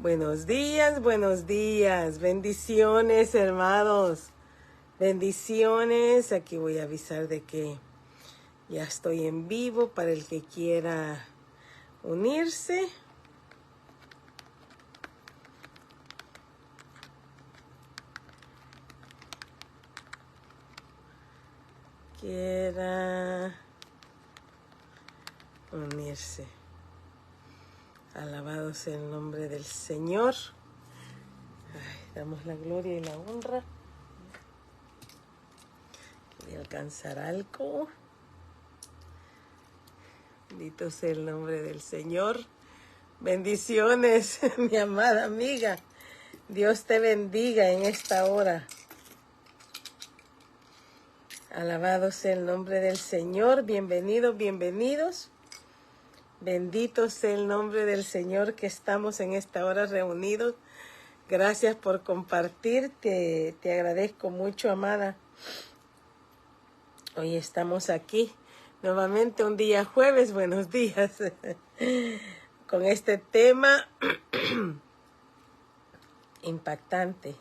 buenos días. Bendiciones, hermanos. Bendiciones. Aquí voy a avisar de que ya estoy en vivo para el que quiera unirse. Quiera unirse. Alabado sea el nombre del Señor. Ay, damos la gloria y la honra. Voy a alcanzar algo. Bendito sea el nombre del Señor. Bendiciones, mi amada amiga. Dios te bendiga en esta hora. Alabado sea el nombre del Señor. Bienvenidos, bienvenidos. Bendito sea el nombre del Señor que estamos en esta hora reunidos. Gracias por compartir. Te agradezco mucho, amada. Hoy estamos aquí nuevamente un día jueves. Buenos días. Con este tema impactante.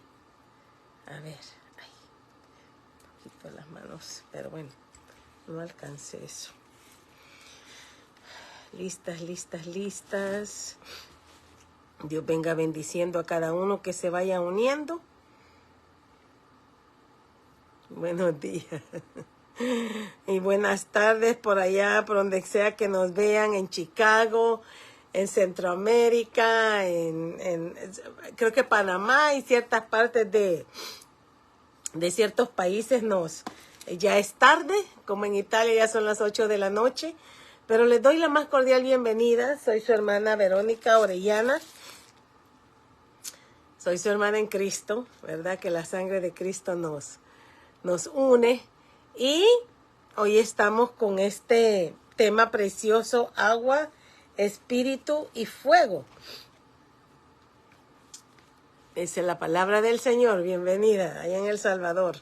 A ver. Ay, un poquito las manos. Pero bueno, no alcancé eso. Listas. Dios venga bendiciendo a cada uno que se vaya uniendo. Buenos días. Y buenas tardes por allá, por donde sea que nos vean, en Chicago, en Centroamérica, creo que Panamá y ciertas partes de ciertos países ya es tarde, como en Italia ya son las 8 de la noche. Pero les doy la más cordial bienvenida. Soy su hermana Verónica Orellana. Soy su hermana en Cristo, ¿verdad? Que la sangre de Cristo nos une. Y hoy estamos con este tema precioso, agua, espíritu y fuego. Esa es la palabra del Señor. Bienvenida allá en El Salvador.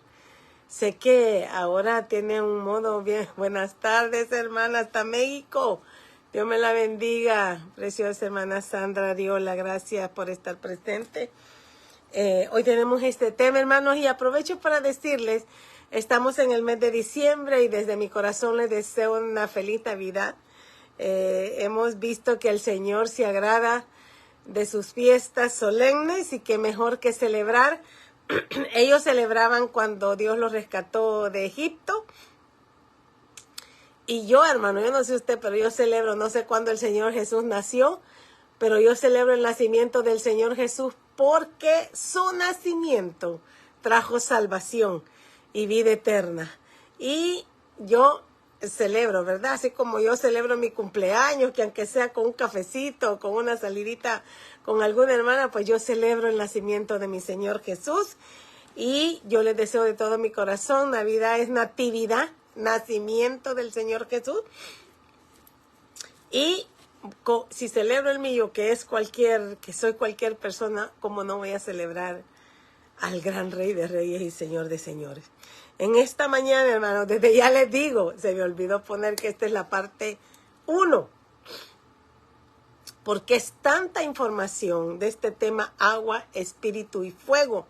Sé que ahora tiene un modo bien. Buenas tardes, hermana, hasta México. Dios me la bendiga. Preciosa hermana Sandra Ariola, gracias por estar presente. Hoy tenemos este tema, hermanos, y aprovecho para decirles, estamos en el mes de diciembre y desde mi corazón les deseo una feliz Navidad. Hemos visto que el Señor se agrada de sus fiestas solemnes y que mejor que celebrar. Ellos celebraban cuando Dios los rescató de Egipto. Y yo, hermano, yo no sé usted, pero yo celebro, no sé cuándo el Señor Jesús nació, pero yo celebro el nacimiento del Señor Jesús porque su nacimiento trajo salvación y vida eterna. Y yo celebro, ¿verdad? Así como yo celebro mi cumpleaños, que aunque sea con un cafecito, con una salidita con alguna hermana, pues yo celebro el nacimiento de mi Señor Jesús. Y yo les deseo de todo mi corazón, Navidad es natividad, nacimiento del Señor Jesús. Y si celebro el mío, que soy cualquier persona, ¿cómo no voy a celebrar al gran Rey de Reyes y Señor de Señores? En esta mañana, hermanos, desde ya les digo, se me olvidó poner que esta es la parte 1, porque es tanta información de este tema agua, espíritu y fuego,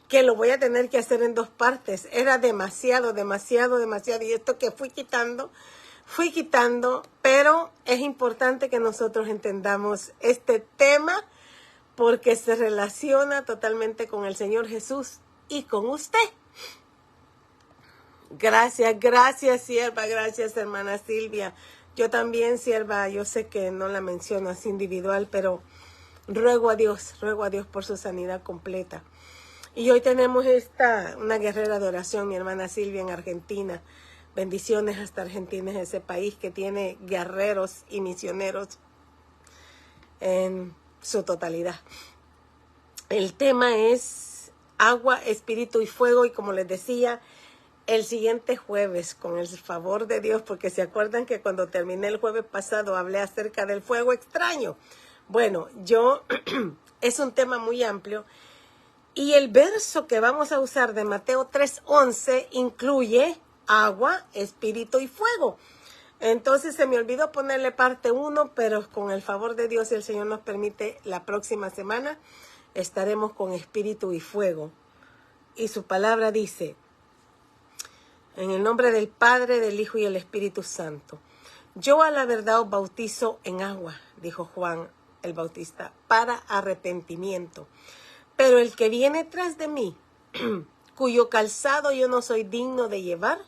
que lo voy a tener que hacer en 2 partes. Era demasiado, y esto que fui quitando, pero es importante que nosotros entendamos este tema porque se relaciona totalmente con el Señor Jesús y con usted. Gracias, sierva, gracias, hermana Silvia. Yo también, sierva, yo sé que no la menciono así individual, pero ruego a Dios por su sanidad completa. Y hoy tenemos una guerrera de oración, mi hermana Silvia en Argentina. Bendiciones hasta Argentina, ese país que tiene guerreros y misioneros en su totalidad. El tema es agua, espíritu y fuego, y como les decía, el siguiente jueves, con el favor de Dios, porque se acuerdan que cuando terminé el jueves pasado hablé acerca del fuego extraño. Bueno, es un tema muy amplio y el verso que vamos a usar de Mateo 3:11 incluye agua, espíritu y fuego. Entonces se me olvidó ponerle parte 1, pero con el favor de Dios, si el Señor nos permite, la próxima semana estaremos con espíritu y fuego. Y su palabra dice, en el nombre del Padre, del Hijo y del Espíritu Santo. Yo a la verdad os bautizo en agua, dijo Juan el Bautista, para arrepentimiento. Pero el que viene tras de mí, cuyo calzado yo no soy digno de llevar,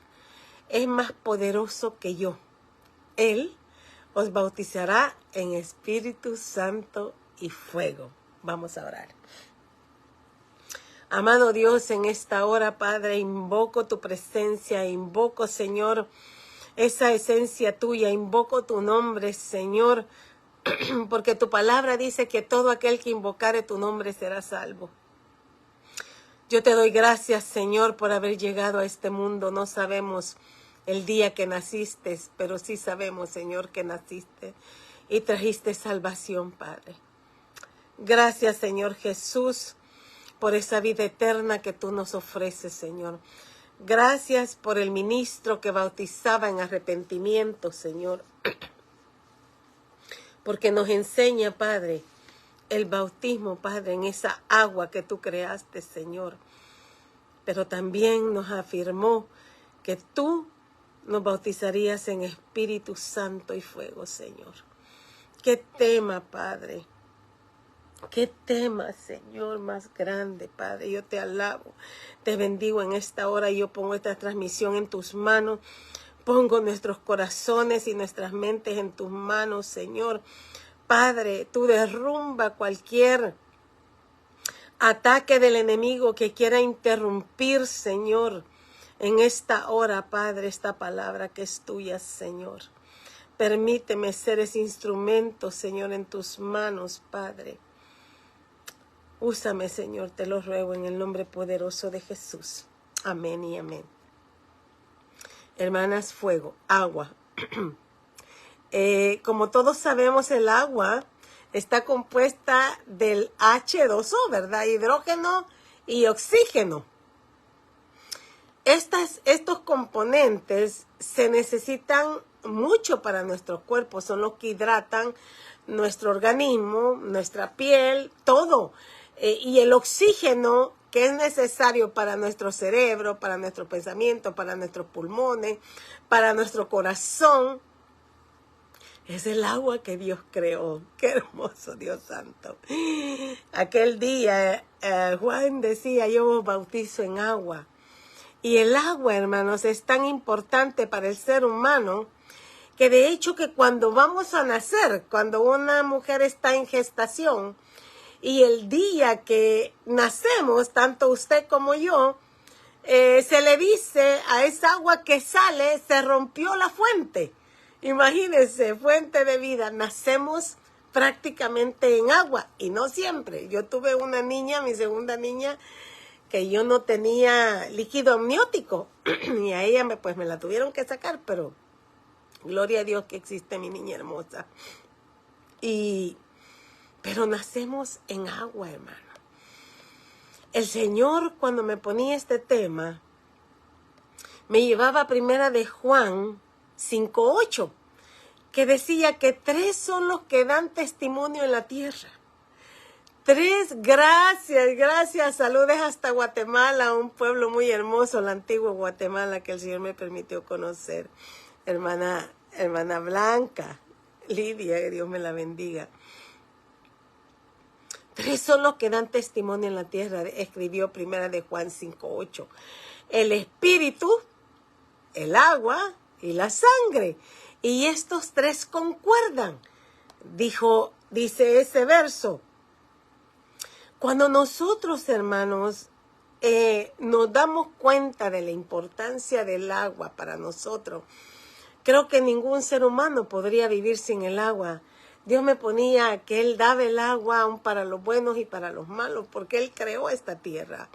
es más poderoso que yo. Él os bautizará en Espíritu Santo y fuego. Vamos a orar. Amado Dios, en esta hora, Padre, invoco tu presencia, invoco, Señor, esa esencia tuya, invoco tu nombre, Señor, porque tu palabra dice que todo aquel que invocare tu nombre será salvo. Yo te doy gracias, Señor, por haber llegado a este mundo. No sabemos el día que naciste, pero sí sabemos, Señor, que naciste y trajiste salvación, Padre. Gracias, Señor Jesús, por esa vida eterna que tú nos ofreces, Señor. Gracias por el ministro que bautizaba en arrepentimiento, Señor. Porque nos enseña, Padre, el bautismo, Padre, en esa agua que tú creaste, Señor. Pero también nos afirmó que tú nos bautizarías en Espíritu Santo y fuego, Señor. Qué tema, Padre. Qué tema, Señor, más grande, Padre. Yo te alabo, te bendigo en esta hora. Yo pongo esta transmisión en tus manos. Pongo nuestros corazones y nuestras mentes en tus manos, Señor. Padre, tú derrumba cualquier ataque del enemigo que quiera interrumpir, Señor, en esta hora, Padre, esta palabra que es tuya, Señor. Permíteme ser ese instrumento, Señor, en tus manos, Padre. Úsame, Señor, te lo ruego en el nombre poderoso de Jesús. Amén y amén. Hermanas, fuego, agua. Como todos sabemos, el agua está compuesta del H2O, ¿verdad? Hidrógeno y oxígeno. Estos componentes se necesitan mucho para nuestro cuerpo. Son los que hidratan nuestro organismo, nuestra piel, todo. Y el oxígeno que es necesario para nuestro cerebro, para nuestro pensamiento, para nuestros pulmones, para nuestro corazón, es el agua que Dios creó. Qué hermoso, Dios santo. Aquel día Juan decía, yo os bautizo en agua. Y el agua, hermanos, es tan importante para el ser humano que de hecho que cuando vamos a nacer, cuando una mujer está en gestación, y el día que nacemos, tanto usted como yo, se le dice a esa agua que sale, se rompió la fuente. Imagínense, fuente de vida. Nacemos prácticamente en agua y no siempre. Yo tuve una niña, mi segunda niña, que yo no tenía líquido amniótico y a ella me la tuvieron que sacar, pero gloria a Dios que existe mi niña hermosa. Pero nacemos en agua, hermano. El Señor, cuando me ponía este tema, me llevaba a Primera de Juan 5:8, que decía que 3 son los que dan testimonio en la tierra. 3, gracias. Saludes hasta Guatemala, un pueblo muy hermoso, la antigua Guatemala, que el Señor me permitió conocer. Hermana Blanca, Lidia, que Dios me la bendiga. 3 son los que dan testimonio en la tierra, escribió Primera de Juan 5:8. El espíritu, el agua y la sangre. Y estos 3 concuerdan, dice ese verso. Cuando nosotros, hermanos, nos damos cuenta de la importancia del agua para nosotros, creo que ningún ser humano podría vivir sin el agua. Dios me ponía que Él daba el agua aún para los buenos y para los malos, porque Él creó esta tierra.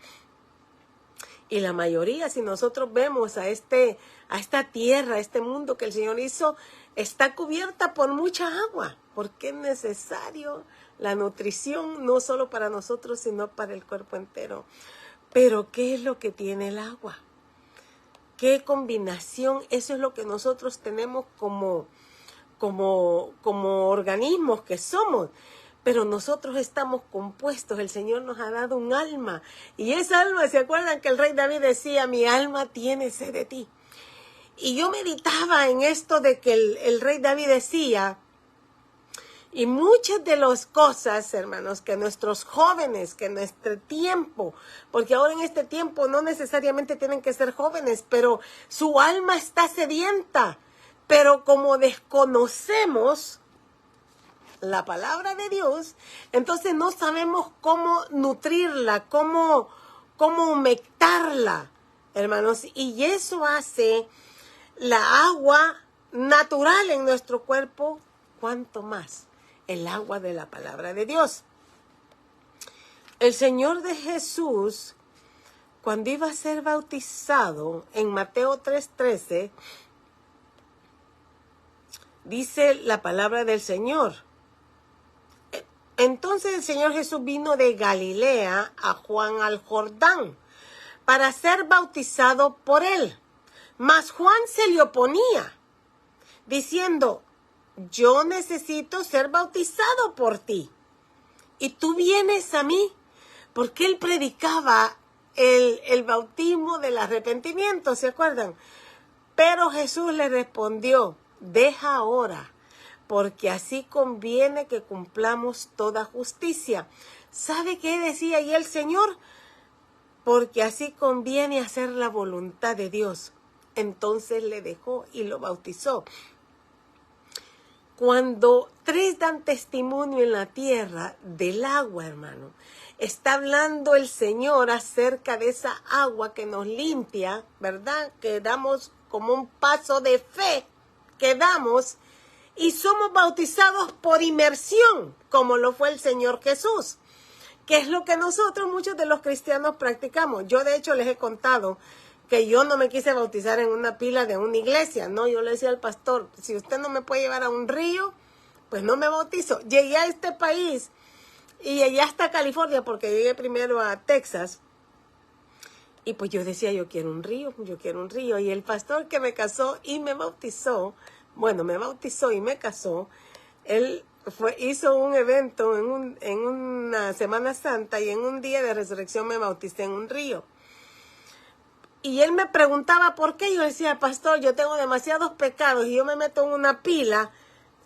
Y la mayoría, si nosotros vemos a esta tierra, a este mundo que el Señor hizo, está cubierta por mucha agua, porque es necesario la nutrición, no solo para nosotros, sino para el cuerpo entero. Pero, ¿qué es lo que tiene el agua? qué combinación. Eso es lo que nosotros tenemos como organismos que somos. Pero nosotros estamos compuestos, el Señor nos ha dado un alma. Y esa alma, ¿se acuerdan que el rey David decía, mi alma tiene sed de ti? Y yo meditaba en esto de que el rey David decía, y muchas de las cosas, hermanos, que nuestros jóvenes, que nuestro tiempo, porque ahora en este tiempo no necesariamente tienen que ser jóvenes, pero su alma está sedienta. Pero como desconocemos la palabra de Dios, entonces no sabemos cómo nutrirla, cómo humectarla, hermanos. Y eso hace la agua natural en nuestro cuerpo, cuanto más el agua de la palabra de Dios. El Señor de Jesús, cuando iba a ser bautizado, en Mateo 3:13, dice la palabra del Señor. Entonces el Señor Jesús vino de Galilea a Juan al Jordán para ser bautizado por él. Mas Juan se le oponía, diciendo, yo necesito ser bautizado por ti, y tú vienes a mí, porque él predicaba el bautismo del arrepentimiento, ¿se acuerdan? Pero Jesús le respondió, deja ahora, porque así conviene que cumplamos toda justicia. ¿Sabe qué decía ahí el Señor? Porque así conviene hacer la voluntad de Dios. Entonces le dejó y lo bautizó. Cuando tres dan testimonio en la tierra del agua, hermano, está hablando el Señor acerca de esa agua que nos limpia, ¿verdad? Que damos como un paso de fe, que damos, y somos bautizados por inmersión, como lo fue el Señor Jesús, que es lo que nosotros, muchos de los cristianos, practicamos. Yo, de hecho, les he contado que yo no me quise bautizar en una pila de una iglesia, no, yo le decía al pastor, si usted no me puede llevar a un río, pues no me bautizo. Llegué a este país y llegué hasta California, porque llegué primero a Texas, y pues yo decía, yo quiero un río, y el pastor que me casó y me bautizó, bueno, me bautizó y me casó, él hizo un evento en una Semana Santa, y en un día de resurrección me bauticé en un río. Y él me preguntaba por qué. Yo decía, pastor, yo tengo demasiados pecados y yo me meto en una pila,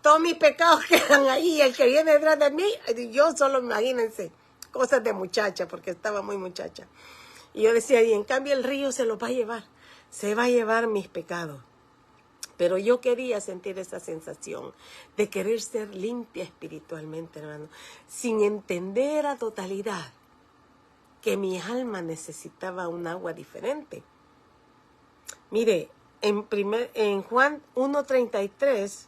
todos mis pecados quedan ahí, el que viene detrás de mí, yo solo, imagínense, cosas de muchacha, porque estaba muy muchacha. Y yo decía, y en cambio el río se los va a llevar, se va a llevar mis pecados. Pero yo quería sentir esa sensación de querer ser limpia espiritualmente, hermano, sin entender a totalidad que mi alma necesitaba un agua diferente. Mire, en Juan 1:33,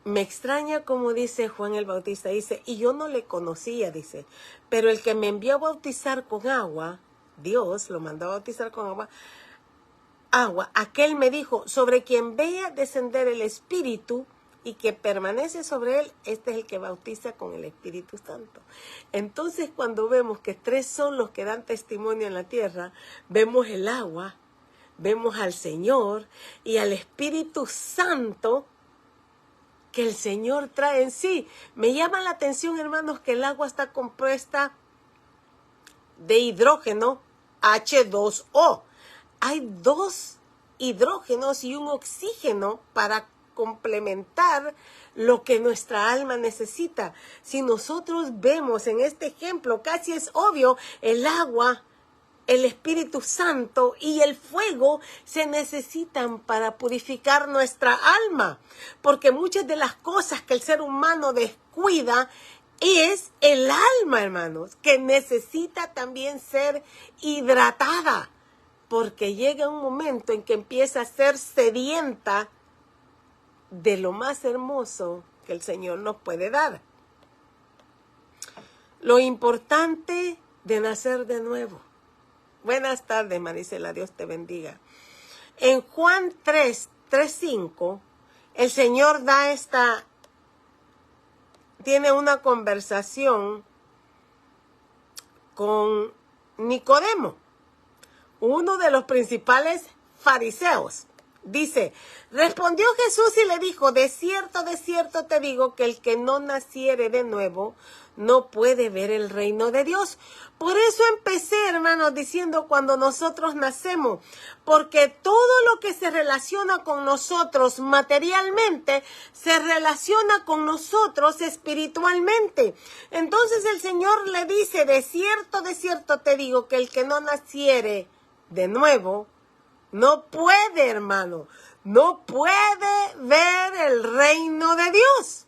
me extraña como dice Juan el Bautista, dice, y yo no le conocía, dice, pero el que me envió a bautizar con agua, Dios lo mandó a bautizar con agua, aquel me dijo, sobre quien vea descender el Espíritu y que permanece sobre él, este es el que bautiza con el Espíritu Santo. Entonces, cuando vemos que tres son los que dan testimonio en la tierra, vemos el agua, vemos al Señor y al Espíritu Santo que el Señor trae en sí. Me llama la atención, hermanos, que el agua está compuesta de hidrógeno, H2O. Hay dos hidrógenos y un oxígeno para complementar lo que nuestra alma necesita. Si nosotros vemos en este ejemplo, casi es obvio, el agua, el Espíritu Santo y el fuego se necesitan para purificar nuestra alma, porque muchas de las cosas que el ser humano descuida es el alma, hermanos, que necesita también ser hidratada, porque llega un momento en que empieza a ser sedienta de lo más hermoso que el Señor nos puede dar. Lo importante de nacer de nuevo. Buenas tardes, Marisela, Dios te bendiga. En Juan 3:5, el Señor tiene una conversación con Nicodemo, uno de los principales fariseos. Dice, respondió Jesús y le dijo, de cierto te digo que el que no naciere de nuevo no puede ver el reino de Dios. Por eso empecé, hermanos, diciendo cuando nosotros nacemos, porque todo lo que se relaciona con nosotros materialmente, se relaciona con nosotros espiritualmente. Entonces el Señor le dice, de cierto te digo que el que no naciere de nuevo, no puede, hermano, no puede ver el reino de Dios.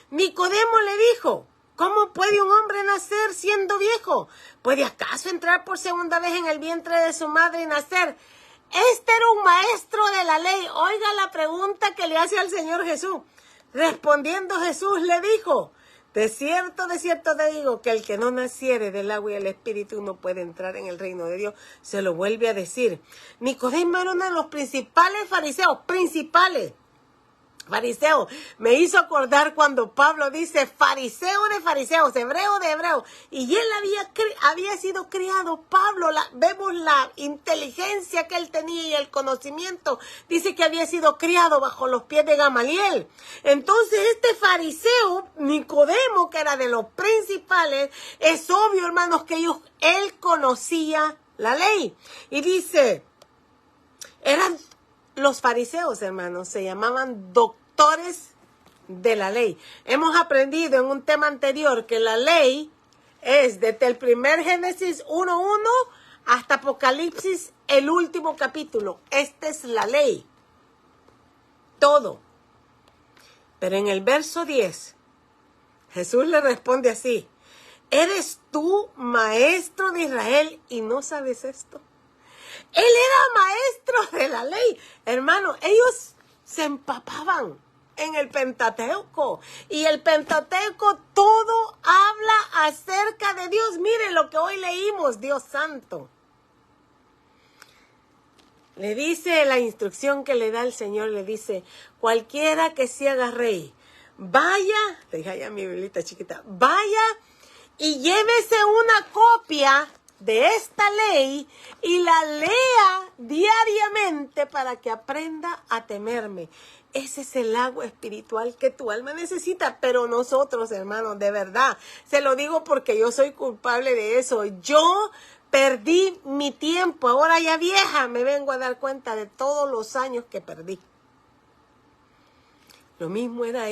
Nicodemo le dijo, ¿cómo puede un hombre nacer siendo viejo? ¿Puede acaso entrar por segunda vez en el vientre de su madre y nacer? Este era un maestro de la ley. Oiga la pregunta que le hace al Señor Jesús. Respondiendo Jesús le dijo, de cierto te digo que el que no naciere del agua y del espíritu no puede entrar en el reino de Dios. Se lo vuelve a decir. Nicodemo era uno de los principales fariseos, fariseo. Me hizo acordar cuando Pablo dice fariseo de fariseos, hebreo de hebreos. Y él había sido criado, Pablo, vemos la inteligencia que él tenía y el conocimiento. Dice que había sido criado bajo los pies de Gamaliel. Entonces este fariseo, Nicodemo, que era de los principales, es obvio, hermanos, que él conocía la ley. Y dice, los fariseos, hermanos, se llamaban doctores de la ley. Hemos aprendido en un tema anterior que la ley es desde el primer Génesis 1:1 hasta Apocalipsis, el último capítulo. Esta es la ley. Todo. Pero en el verso 10, Jesús le responde así, ¿eres tú maestro de Israel y no sabes esto? Él era maestro de la ley. Hermano, ellos se empapaban en el Pentateuco. Y el Pentateuco todo habla acerca de Dios. Mire lo que hoy leímos, Dios santo. Le dice la instrucción que le da el Señor, le dice, cualquiera que se haga rey, vaya, le dije allá mi biblita chiquita, vaya y llévese una copia de esta ley y la lea diariamente para que aprenda a temerme. Ese es el agua espiritual que tu alma necesita, pero nosotros, hermanos, de verdad, se lo digo porque yo soy culpable de eso. Yo perdí mi tiempo, ahora ya vieja me vengo a dar cuenta de todos los años que perdí. Lo mismo era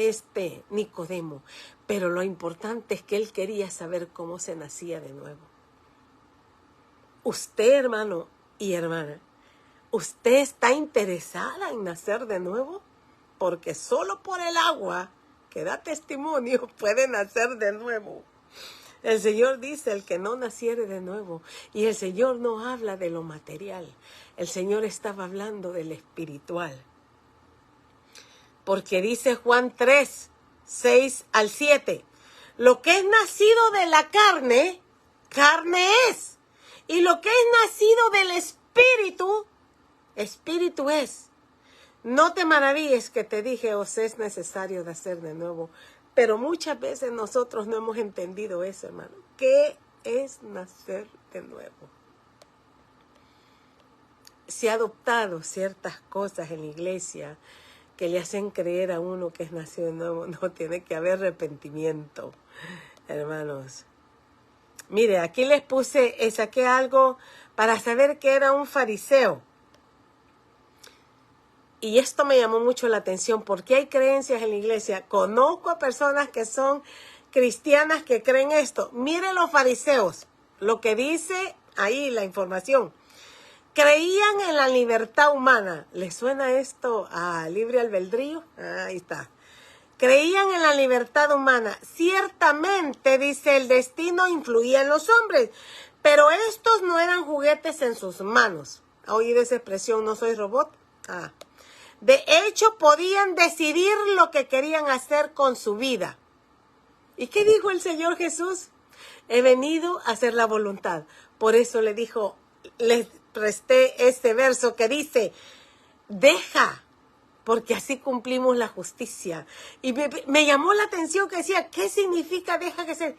Nicodemo, pero lo importante es que él quería saber cómo se nacía de nuevo. Usted, hermano y hermana, ¿usted está interesada en nacer de nuevo? Porque solo por el agua que da testimonio puede nacer de nuevo. El Señor dice, el que no naciere de nuevo. Y el Señor no habla de lo material. El Señor estaba hablando del espiritual. Porque dice Juan 3, 6 al 7. Lo que es nacido de la carne, carne es. Y lo que es nacido del espíritu, espíritu es. No te maravilles que te dije, os es necesario nacer de nuevo. Pero muchas veces nosotros no hemos entendido eso, hermano. ¿Qué es nacer de nuevo? Se ha adoptado ciertas cosas en la iglesia que le hacen creer a uno que es nacido de nuevo. No, tiene que haber arrepentimiento, hermanos. Mire, aquí les saqué algo para saber que era un fariseo. Y esto me llamó mucho la atención porque hay creencias en la iglesia. Conozco a personas que son cristianas que creen esto. Mire los fariseos, lo que dice ahí la información. Creían en la libertad humana. ¿Les suena esto a libre albedrío? Ahí está. Creían en la libertad humana. Ciertamente, dice, el destino influía en los hombres, pero estos no eran juguetes en sus manos. ¿Ha oído esa expresión, no soy robot? De hecho, podían decidir lo que querían hacer con su vida. ¿Y qué dijo el Señor Jesús? He venido a hacer la voluntad. Por eso les presté este verso que dice, deja, porque así cumplimos la justicia. Y me llamó la atención que decía, ¿qué significa deja que se?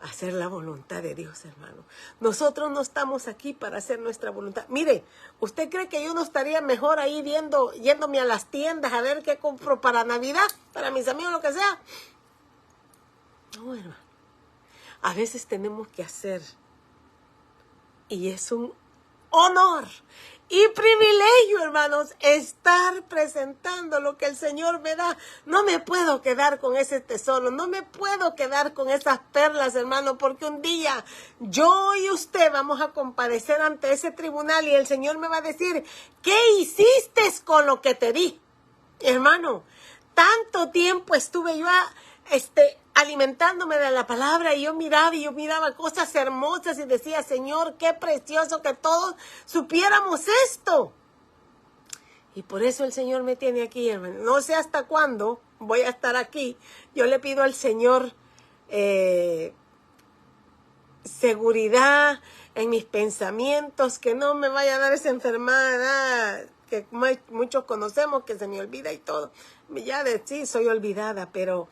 hacer la voluntad de Dios, hermano. Nosotros no estamos aquí para hacer nuestra voluntad. Mire, ¿usted cree que yo no estaría mejor ahí yéndome a las tiendas a ver qué compro para Navidad, para mis amigos, lo que sea? No, hermano. A veces tenemos que hacer, y es un honor y privilegio, hermanos, estar presentando lo que el Señor me da. No me puedo quedar con ese tesoro, no me puedo quedar con esas perlas, hermano, porque un día yo y usted vamos a comparecer ante ese tribunal y el Señor me va a decir, ¿qué hiciste con lo que te di? Hermano, tanto tiempo estuve yo alimentándome de la palabra y yo miraba cosas hermosas y decía, Señor, qué precioso que todos supiéramos esto. Y por eso el Señor me tiene aquí, hermano. No sé hasta cuándo voy a estar aquí. Yo le pido al Señor seguridad en mis pensamientos, que no me vaya a dar esa enfermedad que muchos conocemos, que se me olvida y todo. Ya de sí soy olvidada, pero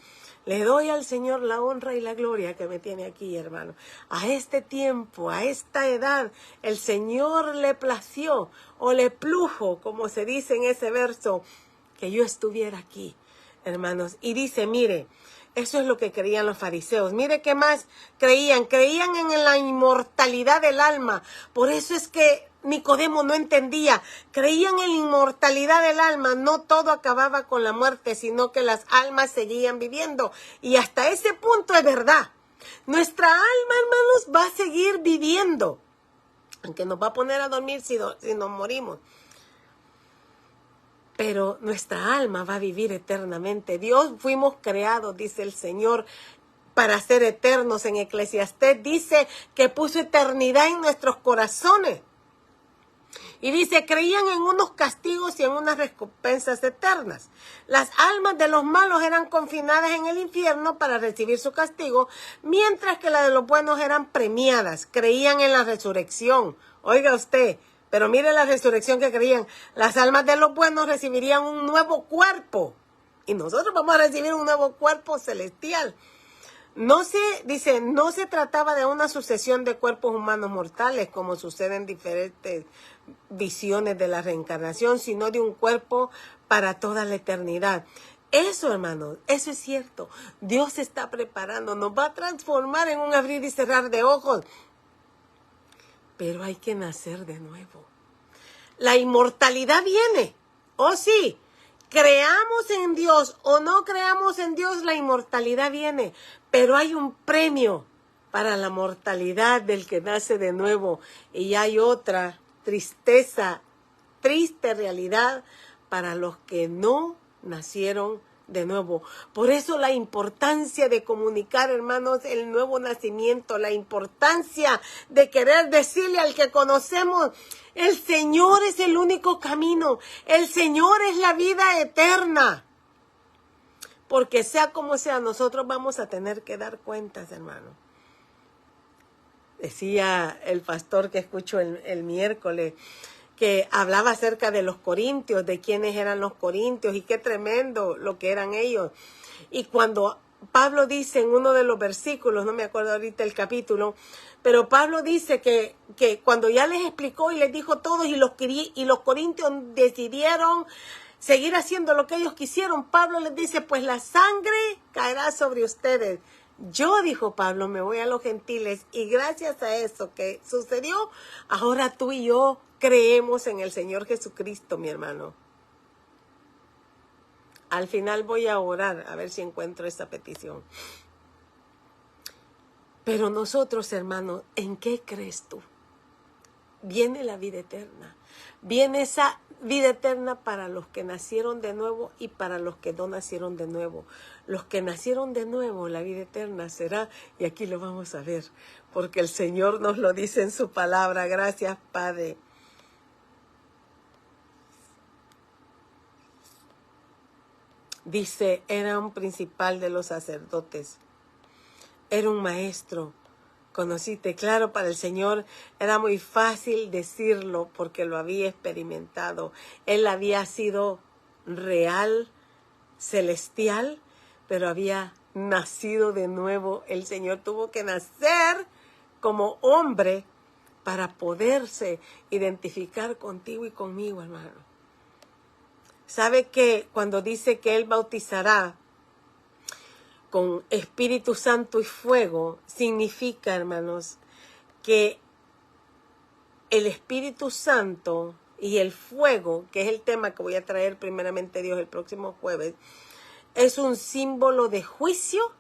le doy al Señor la honra y la gloria que me tiene aquí, hermano. A este tiempo, a esta edad, el Señor le plació o le plujo, como se dice en ese verso, que yo estuviera aquí, hermanos. Y dice, mire, eso es lo que creían los fariseos. Mire qué más creían. Creían en la inmortalidad del alma. Por eso es que Nicodemo no entendía. Creían en la inmortalidad del alma. No todo acababa con la muerte, sino que las almas seguían viviendo. Y hasta ese punto es verdad. Nuestra alma, hermanos, va a seguir viviendo. Aunque nos va a poner a dormir si nos morimos. Pero nuestra alma va a vivir eternamente. Dios fuimos creados, dice el Señor, para ser eternos. En Eclesiastés dice que puso eternidad en nuestros corazones. Y dice, creían en unos castigos y en unas recompensas eternas. Las almas de los malos eran confinadas en el infierno para recibir su castigo, mientras que las de los buenos eran premiadas. Creían en la resurrección. Oiga usted, pero mire la resurrección que creían. Las almas de los buenos recibirían un nuevo cuerpo. Y nosotros vamos a recibir un nuevo cuerpo celestial. No se trataba de una sucesión de cuerpos humanos mortales, como sucede en diferentes visiones de la reencarnación, sino de un cuerpo para toda la eternidad. Eso, hermanos, eso es cierto. Dios se está preparando, nos va a transformar en un abrir y cerrar de ojos. Pero hay que nacer de nuevo. La inmortalidad viene. Oh, sí. Creamos en Dios o no creamos en Dios, la inmortalidad viene. Pero hay un premio para la mortalidad del que nace de nuevo. Y hay otra triste realidad para los que no nacieron de nuevo. Por eso la importancia de comunicar, hermanos, el nuevo nacimiento, la importancia de querer decirle al que conocemos, el Señor es el único camino, el Señor es la vida eterna. Porque sea como sea, nosotros vamos a tener que dar cuentas, hermano. Decía el pastor que escucho el miércoles, que hablaba acerca de los corintios, de quiénes eran los corintios y qué tremendo lo que eran ellos. Y cuando Pablo dice en uno de los versículos, no me acuerdo ahorita el capítulo, pero Pablo dice que cuando ya les explicó y les dijo todo y los corintios decidieron seguir haciendo lo que ellos quisieron, Pablo les dice, pues la sangre caerá sobre ustedes. Yo, dijo Pablo, me voy a los gentiles y gracias a eso que sucedió, ahora tú y yo creemos en el Señor Jesucristo, mi hermano. Al final voy a orar a ver si encuentro esa petición. Pero nosotros, hermano, ¿en qué crees tú? Viene la vida eterna. Viene esa vida eterna para los que nacieron de nuevo y para los que no nacieron de nuevo. Los que nacieron de nuevo, la vida eterna será, y aquí lo vamos a ver, porque el Señor nos lo dice en su palabra. Gracias, Padre. Dice, era un principal de los sacerdotes, era un maestro. Conociste, claro, para el Señor era muy fácil decirlo porque lo había experimentado. Él había sido real, celestial, pero había nacido de nuevo. El Señor tuvo que nacer como hombre para poderse identificar contigo y conmigo, hermano. ¿Sabe que cuando dice que Él bautizará con Espíritu Santo y fuego, significa, hermanos, que el Espíritu Santo y el fuego, que es el tema que voy a traer primeramente Dios el próximo jueves, es un símbolo de juicio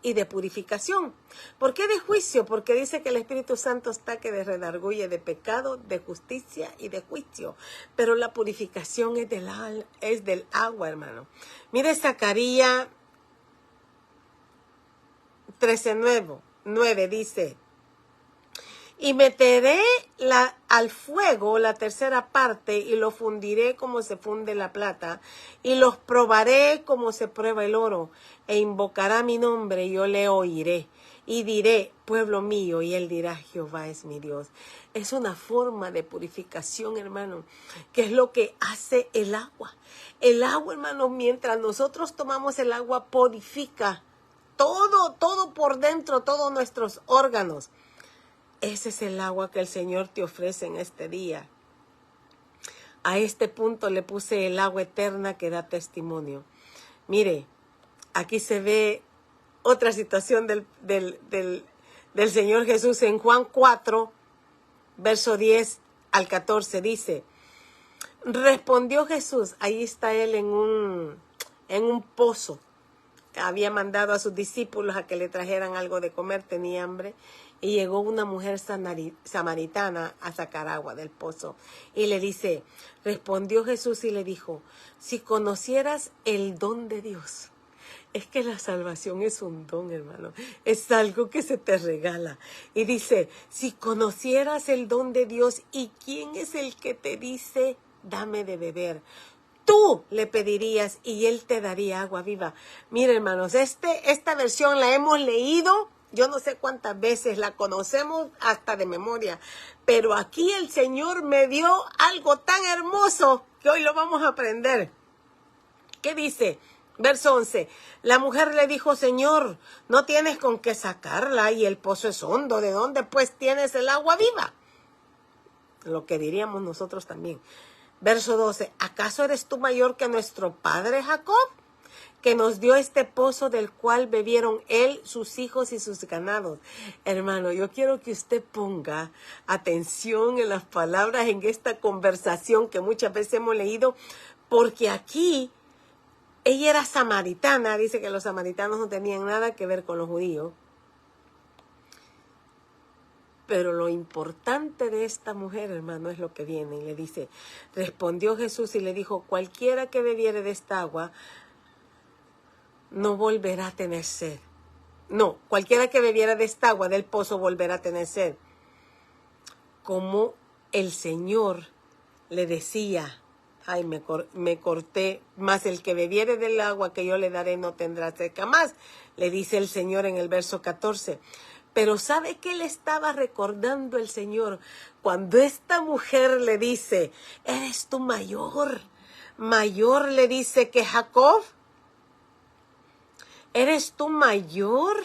y de purificación? ¿Por qué de juicio? Porque dice que el Espíritu Santo está que redarguye de pecado, de justicia y de juicio. Pero la purificación es del agua, hermano. Mire Zacarías 13:9 dice: y meteré al fuego la tercera parte y lo fundiré como se funde la plata y los probaré como se prueba el oro, e invocará mi nombre y yo le oiré y diré, pueblo mío, y él dirá, Jehová es mi Dios. Es una forma de purificación, hermano, que es lo que hace el agua. El agua, hermano, mientras nosotros tomamos el agua, purifica todo por dentro, todos nuestros órganos. Ese es el agua que el Señor te ofrece en este día. A este punto le puse el agua eterna que da testimonio. Mire, aquí se ve otra situación del Señor Jesús en Juan 4, verso 10 al 14. Dice: respondió Jesús, ahí está él en un pozo. Había mandado a sus discípulos a que le trajeran algo de comer, tenía hambre. Y llegó una mujer samaritana a sacar agua del pozo. Y le dice, respondió Jesús y le dijo, si conocieras el don de Dios. Es que la salvación es un don, hermano. Es algo que se te regala. Y dice, si conocieras el don de Dios, ¿y quién es el que te dice, dame de beber? Tú le pedirías y él te daría agua viva. Mira, hermanos, esta versión la hemos leído. Yo no sé cuántas veces, la conocemos hasta de memoria, pero aquí el Señor me dio algo tan hermoso que hoy lo vamos a aprender. ¿Qué dice? Verso 11, la mujer le dijo, Señor, no tienes con qué sacarla y el pozo es hondo, ¿de dónde pues tienes el agua viva? Lo que diríamos nosotros también. Verso 12, ¿acaso eres tú mayor que nuestro padre Jacob, que nos dio este pozo del cual bebieron él, sus hijos y sus ganados? Hermano, yo quiero que usted ponga atención en las palabras en esta conversación que muchas veces hemos leído, porque aquí ella era samaritana. Dice que los samaritanos no tenían nada que ver con los judíos. Pero lo importante de esta mujer, hermano, es lo que viene. Y le dice, respondió Jesús y le dijo, cualquiera que bebiere de esta agua no volverá a tener sed. No, cualquiera que bebiera de esta agua del pozo volverá a tener sed. Como el Señor le decía, ay, me corté, mas el que bebiere del agua que yo le daré no tendrá sed jamás, le dice el Señor en el verso 14. Pero ¿sabe qué le estaba recordando el Señor? Cuando esta mujer le dice, ¿eres tú mayor? Mayor le dice que Jacob. ¿Eres tú mayor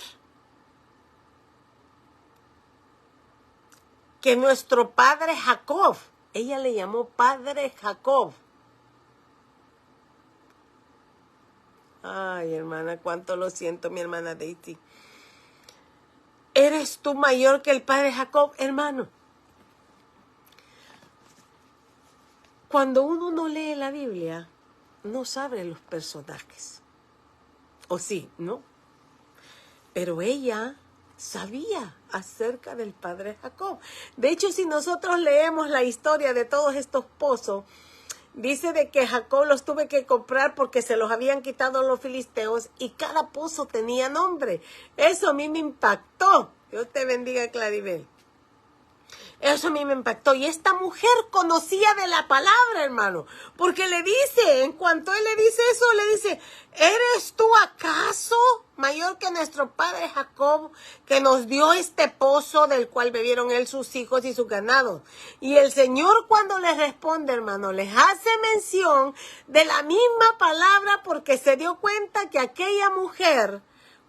que nuestro padre Jacob? Ella le llamó padre Jacob. Ay, hermana, cuánto lo siento, mi hermana Daisy. ¿Eres tú mayor que el padre Jacob, hermano? Cuando uno no lee la Biblia, no sabe los personajes. O sí, ¿no? Pero ella sabía acerca del padre Jacob. De hecho, si nosotros leemos la historia de todos estos pozos, dice de que Jacob los tuve que comprar porque se los habían quitado los filisteos y cada pozo tenía nombre. Eso a mí me impactó. Dios te bendiga, Claribel. Eso a mí me impactó. Y esta mujer conocía de la palabra, hermano. Porque le dice, en cuanto él le dice eso, le dice, ¿eres tú acaso mayor que nuestro padre Jacob, que nos dio este pozo del cual bebieron él, sus hijos y sus ganados? Y el Señor cuando les responde, hermano, les hace mención de la misma palabra porque se dio cuenta que aquella mujer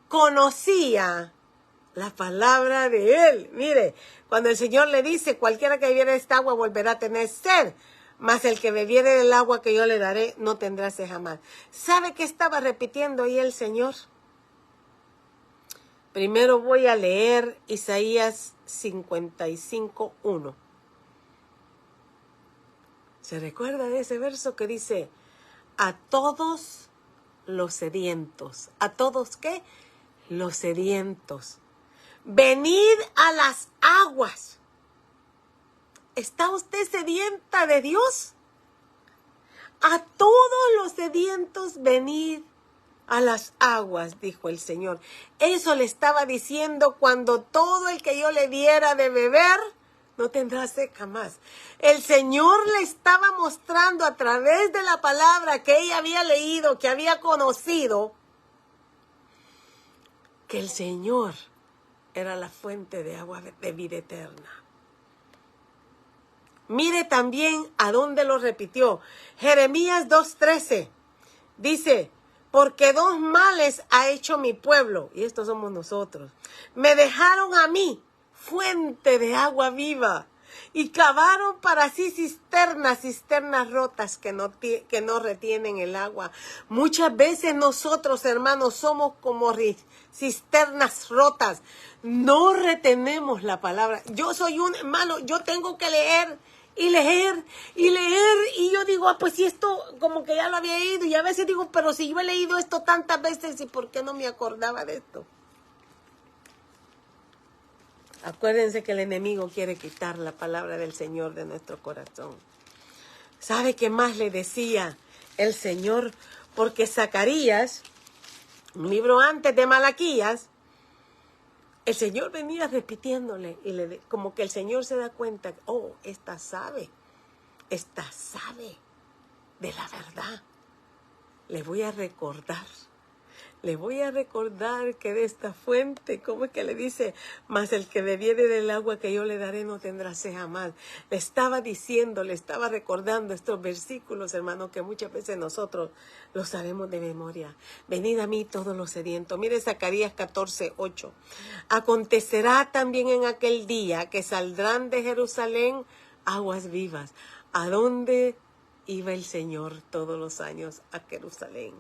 conocía la palabra de él. Mire, cuando el Señor le dice, cualquiera que bebiere esta agua volverá a tener sed, mas el que bebiere del agua que yo le daré no tendrá sed jamás. ¿Sabe qué estaba repitiendo ahí el Señor? Primero voy a leer Isaías 55:1. ¿Se recuerda de ese verso que dice, a todos los sedientos? ¿A todos qué? Los sedientos. Venid a las aguas. ¿Está usted sedienta de Dios? A todos los sedientos, venid a las aguas, dijo el Señor. Eso le estaba diciendo cuando todo el que yo le diera de beber no tendrá sed jamás. El Señor le estaba mostrando a través de la palabra que ella había leído, que había conocido, que el Señor era la fuente de agua de vida eterna. Mire también a dónde lo repitió. Jeremías 2:13 dice, porque dos males ha hecho mi pueblo, y estos somos nosotros. Me dejaron a mí fuente de agua viva, y cavaron para sí cisternas rotas que no retienen el agua. Muchas veces nosotros, hermanos, somos como cisternas rotas. No retenemos la palabra. Yo soy un hermano, yo tengo que leer y leer y leer, y yo digo, pues si esto como que ya lo había leído, y a veces digo, pero si yo he leído esto tantas veces, ¿y por qué no me acordaba de esto? Acuérdense que el enemigo quiere quitar la palabra del Señor de nuestro corazón. ¿Sabe qué más le decía el Señor? Porque Zacarías, un libro antes de Malaquías, el Señor venía repitiéndole, y como que el Señor se da cuenta, oh, esta sabe de la verdad. Le voy a recordar que de esta fuente, ¿cómo es que le dice? Mas el que bebiere del agua que yo le daré no tendrá sed jamás. Le estaba diciendo, le estaba recordando estos versículos, hermanos, que muchas veces nosotros los sabemos de memoria. Venid a mí todos los sedientos. Mire Zacarías 14:8. Acontecerá también en aquel día que saldrán de Jerusalén aguas vivas. ¿A dónde iba el Señor todos los años? A Jerusalén.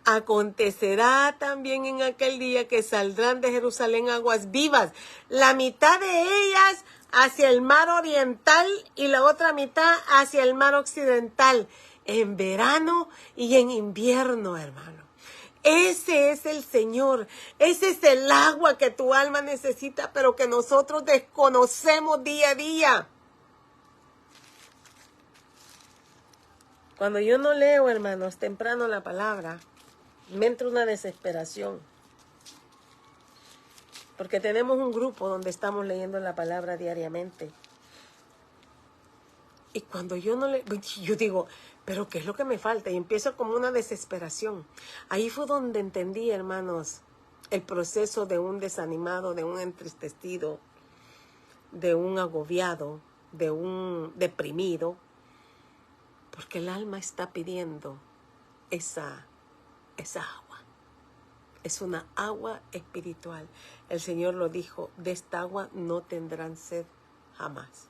Acontecerá también en aquel día que saldrán de Jerusalén aguas vivas, la mitad de ellas hacia el mar oriental y la otra mitad hacia el mar occidental, en verano y en invierno, hermano. Ese es el Señor, ese es el agua que tu alma necesita, pero que nosotros desconocemos día a día. Cuando yo no leo, hermanos, temprano la palabra, me entra una desesperación, porque tenemos un grupo donde estamos leyendo la palabra diariamente. Y cuando yo no le, yo digo, pero ¿qué es lo que me falta? Y empiezo como una desesperación. Ahí fue donde entendí, hermanos, el proceso de un desanimado, de un entristecido, de un agobiado, de un deprimido, porque el alma está pidiendo esa agua. Es una agua espiritual. El Señor lo dijo, de esta agua no tendrán sed jamás.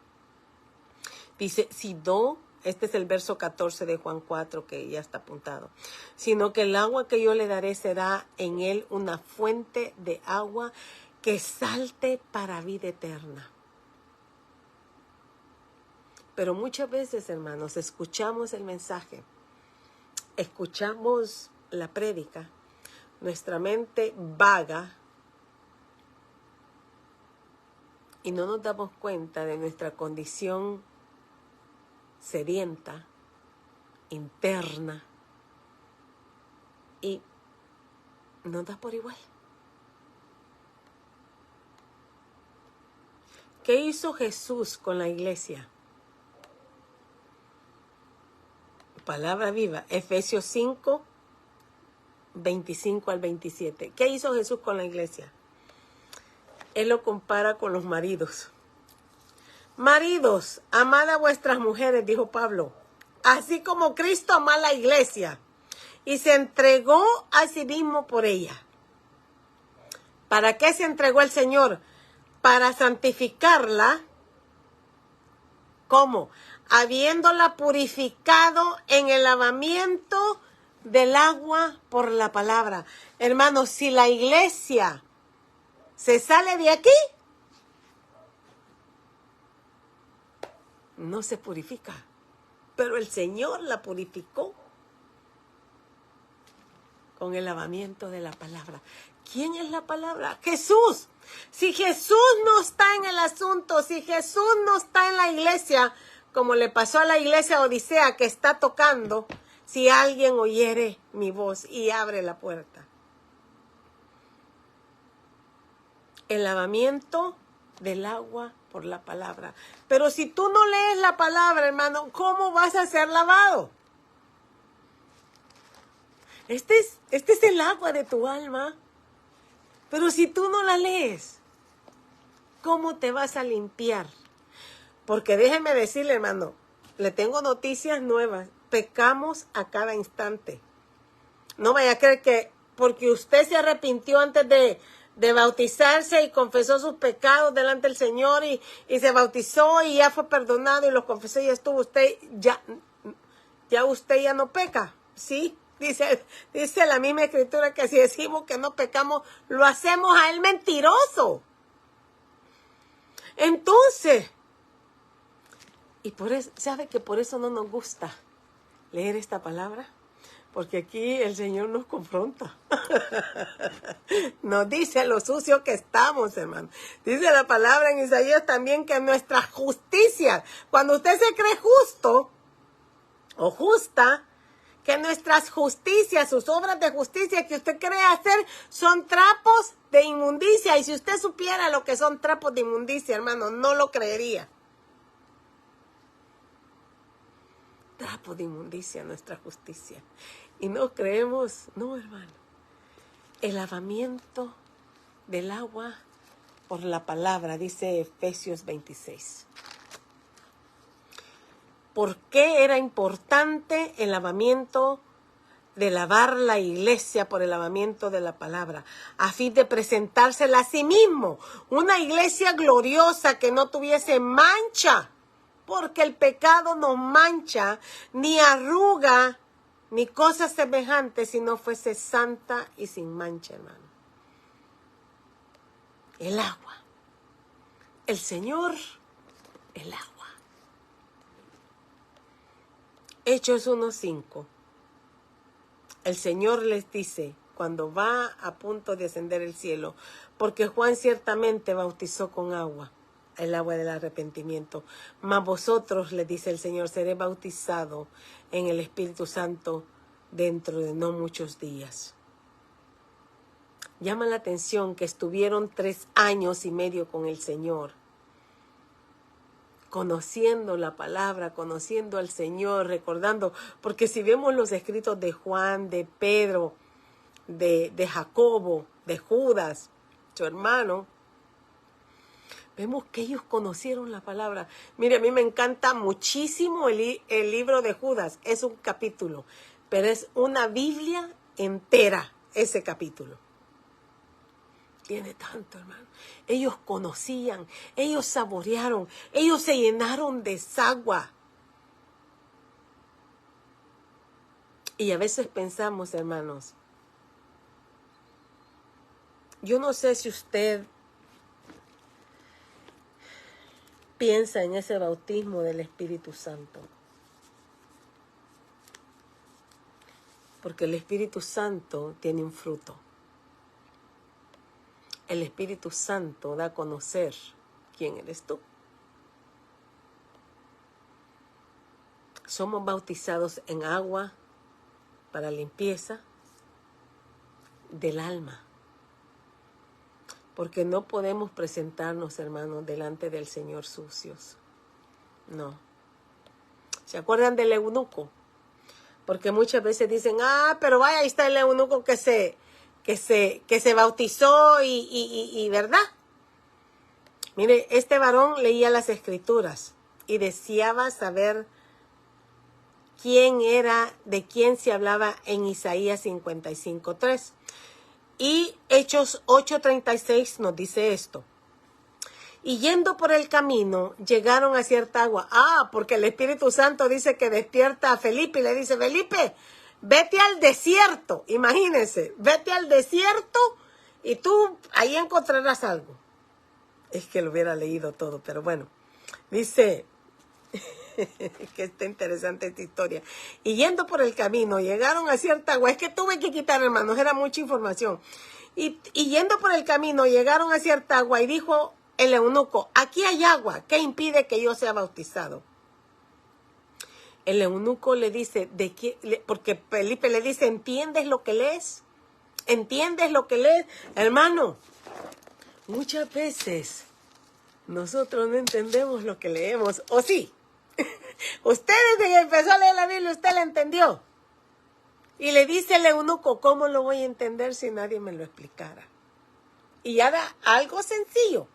Dice, si no, este es el verso 14 de Juan 4 que ya está apuntado, sino que el agua que yo le daré será en él una fuente de agua que salte para vida eterna. Pero muchas veces, hermanos, escuchamos el mensaje, escuchamos la prédica, nuestra mente vaga y no nos damos cuenta de nuestra condición sedienta, interna, y nos da por igual. ¿Qué hizo Jesús con la iglesia? Palabra viva, Efesios 5, 25 al 27. ¿Qué hizo Jesús con la iglesia? Él lo compara con los maridos. Maridos, amad a vuestras mujeres, dijo Pablo, así como Cristo amó a la iglesia y se entregó a sí mismo por ella. ¿Para qué se entregó el Señor? Para santificarla. ¿Cómo? Habiéndola purificado en el lavamiento del agua por la palabra. Hermanos, si la iglesia se sale de aquí, no se purifica. Pero el Señor la purificó con el lavamiento de la palabra. ¿Quién es la palabra? Jesús. Si Jesús no está en el asunto, si Jesús no está en la iglesia, como le pasó a la iglesia Odisea que está tocando, si alguien oyere mi voz y abre la puerta. El lavamiento del agua por la palabra. Pero si tú no lees la palabra, hermano, ¿cómo vas a ser lavado? Este es el agua de tu alma. Pero si tú no la lees, ¿cómo te vas a limpiar? Porque déjeme decirle, hermano, le tengo noticias nuevas. Pecamos a cada instante. No vaya a creer que porque usted se arrepintió antes de bautizarse y confesó sus pecados delante del Señor y se bautizó y ya fue perdonado y los confesó y ya estuvo usted, usted ya no peca, ¿sí? Dice la misma escritura que si decimos que no pecamos, lo hacemos a él mentiroso. Entonces, y por eso, ¿sabe que por eso no nos gusta leer esta palabra? Porque aquí el Señor nos confronta. Nos dice lo sucio que estamos, hermano. Dice la palabra en Isaías también que nuestra justicia, cuando usted se cree justo o justa, que nuestras justicias, sus obras de justicia que usted cree hacer son trapos de inmundicia. Y si usted supiera lo que son trapos de inmundicia, hermano, no lo creería. Trapo de inmundicia nuestra justicia. Y no creemos, no, hermano. El lavamiento del agua por la palabra, dice Efesios 26. ¿Por qué era importante el lavamiento de lavar la iglesia por el lavamiento de la palabra? A fin de presentársela a sí mismo, una iglesia gloriosa que no tuviese mancha, porque el pecado no mancha, ni arruga, ni cosas semejantes, si no fuese santa y sin mancha, hermano. El agua. El Señor, el agua. Hechos 1:5. El Señor les dice, cuando va a punto de ascender el cielo, porque Juan ciertamente bautizó con agua, el agua del arrepentimiento, mas vosotros, le dice el Señor, seré bautizado en el Espíritu Santo dentro de no muchos días. Llama la atención que estuvieron 3 años y medio con el Señor, conociendo la palabra, conociendo al Señor, recordando, porque si vemos los escritos de Juan, de Pedro, de Jacobo, de Judas, su hermano, vemos que ellos conocieron la palabra. Mire, a mí me encanta muchísimo el libro de Judas, es un capítulo, pero es una Biblia entera ese capítulo. Tiene tanto, hermano. Ellos conocían, ellos saborearon, ellos se llenaron de agua. Y a veces pensamos, hermanos, yo no sé si usted piensa en ese bautismo del Espíritu Santo. Porque el Espíritu Santo tiene un fruto. El Espíritu Santo da a conocer quién eres tú. Somos bautizados en agua para limpieza del alma. Porque no podemos presentarnos, hermanos, delante del Señor sucios. No. ¿Se acuerdan del eunuco? Porque muchas veces dicen, pero vaya, ahí está el eunuco que se bautizó y ¿verdad? Mire, este varón leía las escrituras y deseaba saber quién era, de quién se hablaba en Isaías 55:3. Y Hechos 8:36 nos dice esto. Y yendo por el camino, llegaron a cierta agua. Porque el Espíritu Santo dice que despierta a Felipe y le dice, Felipe, vete al desierto. Imagínense, vete al desierto y tú ahí encontrarás algo. Es que lo hubiera leído todo, pero bueno. Dice que está interesante esta historia. Y yendo por el camino, llegaron a cierta agua. Es que tuve que quitar, hermanos, era mucha información. Y yendo por el camino, llegaron a cierta agua y dijo el eunuco, aquí hay agua, ¿qué impide que yo sea bautizado? El eunuco le dice, porque Felipe le dice, ¿entiendes lo que lees? ¿Entiendes lo que lees? Hermano, muchas veces nosotros no entendemos lo que leemos, ¿o sí? Usted desde que empezó a leer la Biblia, usted la entendió. Y le dice el eunuco, ¿cómo lo voy a entender si nadie me lo explicara? Y ya da algo sencillo.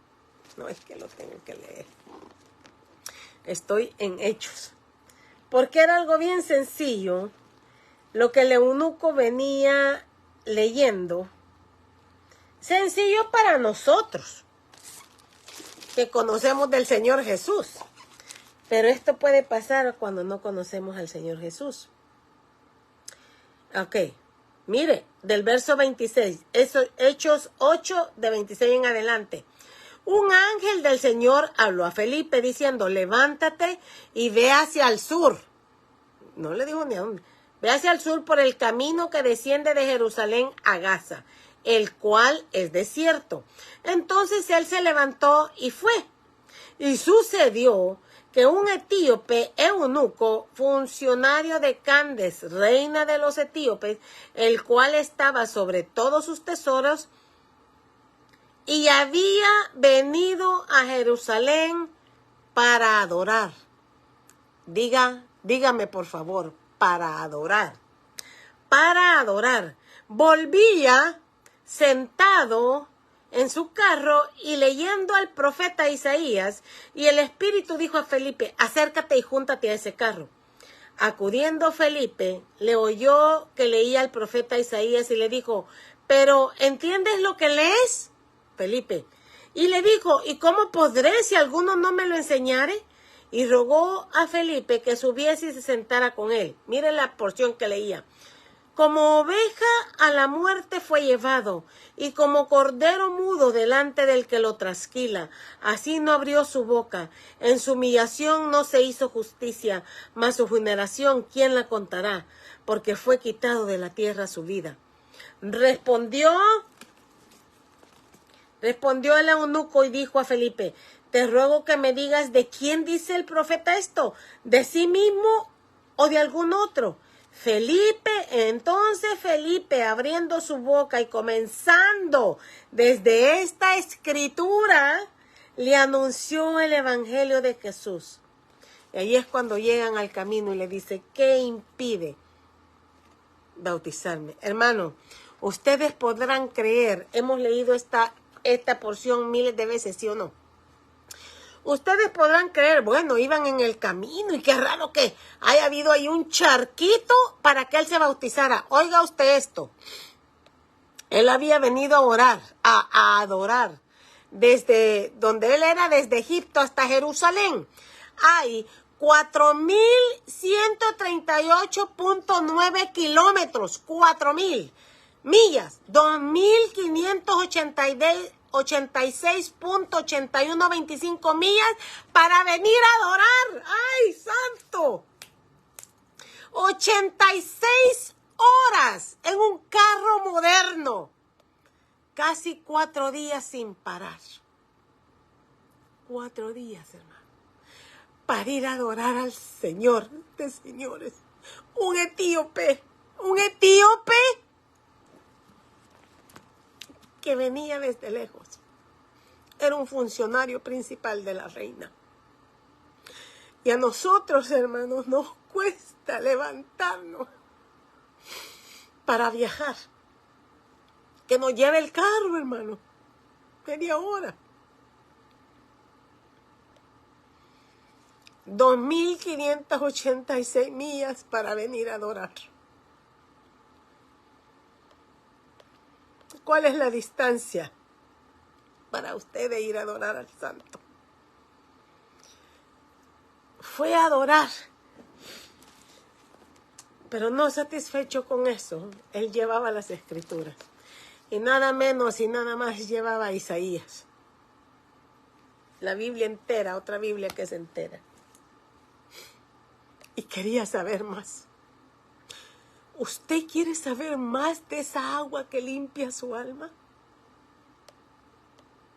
No, es que lo tengo que leer. Estoy en Hechos. Porque era algo bien sencillo lo que el eunuco venía leyendo. Sencillo para nosotros, que conocemos del Señor Jesús. Pero esto puede pasar cuando no conocemos al Señor Jesús. Ok, mire, del verso 26, Hechos 8, de 26 en adelante. Un ángel del Señor habló a Felipe diciendo, levántate y ve hacia el sur. No le dijo ni a dónde. Ve hacia el sur por el camino que desciende de Jerusalén a Gaza, el cual es desierto. Entonces él se levantó y fue. Y sucedió que un etíope eunuco, funcionario de Candace, reina de los etíopes, el cual estaba sobre todos sus tesoros, y había venido a Jerusalén para adorar. Dígame por favor, para adorar. Para adorar. Volvía sentado en su carro y leyendo al profeta Isaías, y el Espíritu dijo a Felipe, acércate y júntate a ese carro. Acudiendo Felipe, le oyó que leía al profeta Isaías y le dijo, pero ¿entiendes lo que lees? Felipe. Y le dijo, ¿y cómo podré si alguno no me lo enseñare? Y rogó a Felipe que subiese y se sentara con él. Mire la porción que leía. Como oveja a la muerte fue llevado, y como cordero mudo delante del que lo trasquila, así no abrió su boca. En su humillación no se hizo justicia, mas su generación, ¿quién la contará? Porque fue quitado de la tierra su vida. Respondió el eunuco y dijo a Felipe, te ruego que me digas de quién dice el profeta esto, de sí mismo o de algún otro. Entonces Felipe, abriendo su boca y comenzando desde esta escritura, le anunció el evangelio de Jesús. Y ahí es cuando llegan al camino y le dice, ¿qué impide bautizarme? Hermano, ustedes podrán creer, hemos leído esta porción miles de veces, ¿sí o no? Ustedes podrán creer, bueno, iban en el camino y qué raro que haya habido ahí un charquito para que él se bautizara. Oiga usted esto. Él había venido a orar, a adorar. Desde donde él era, desde Egipto hasta Jerusalén. Hay 4.138.9 kilómetros, 4.000 millas, 2.586.8125 millas para venir a adorar. ¡Ay, santo! 86 horas en un carro moderno. Casi 4 días sin parar. 4 días, hermano. Para ir a adorar al Señor de señores. Un etíope que venía desde lejos. Era un funcionario principal de la reina. Y a nosotros, hermanos, nos cuesta levantarnos para viajar. Que nos lleve el carro, hermano. Media hora. 2.586 millas para venir a adorar. ¿Cuál es la distancia para usted de ir a adorar al Santo? Fue a adorar, pero no satisfecho con eso, él llevaba las Escrituras. Y nada menos y nada más llevaba a Isaías. La Biblia entera, otra Biblia que es entera. Y quería saber más. ¿Usted quiere saber más de esa agua que limpia su alma?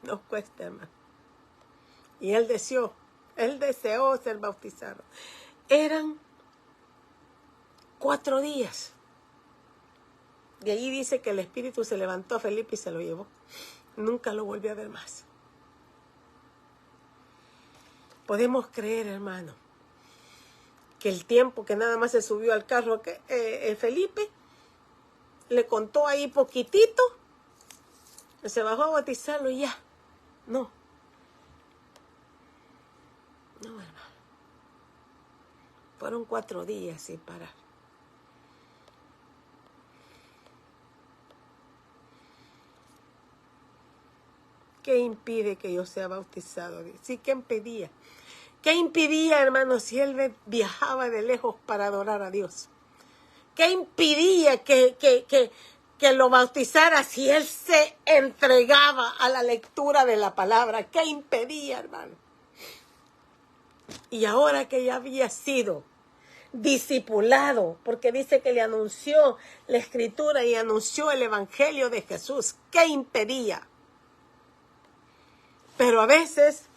No cuesta, hermano. Y él deseó ser bautizado. Eran 4 días. Y allí dice que el Espíritu se levantó a Felipe y se lo llevó. Nunca lo volvió a ver más. Podemos creer, hermano, que el tiempo que nada más se subió al carro Felipe, le contó ahí poquitito, se bajó a bautizarlo y ya. No. No, hermano. Fueron 4 días sin parar. ¿Qué impide que yo sea bautizado? Sí, ¿qué impedía? ¿Qué impedía, hermano, si él viajaba de lejos para adorar a Dios? ¿Qué impedía que lo bautizara si él se entregaba a la lectura de la palabra? ¿Qué impedía, hermano? Y ahora que ya había sido discipulado, porque dice que le anunció la Escritura y anunció el Evangelio de Jesús, ¿qué impedía? Pero a veces,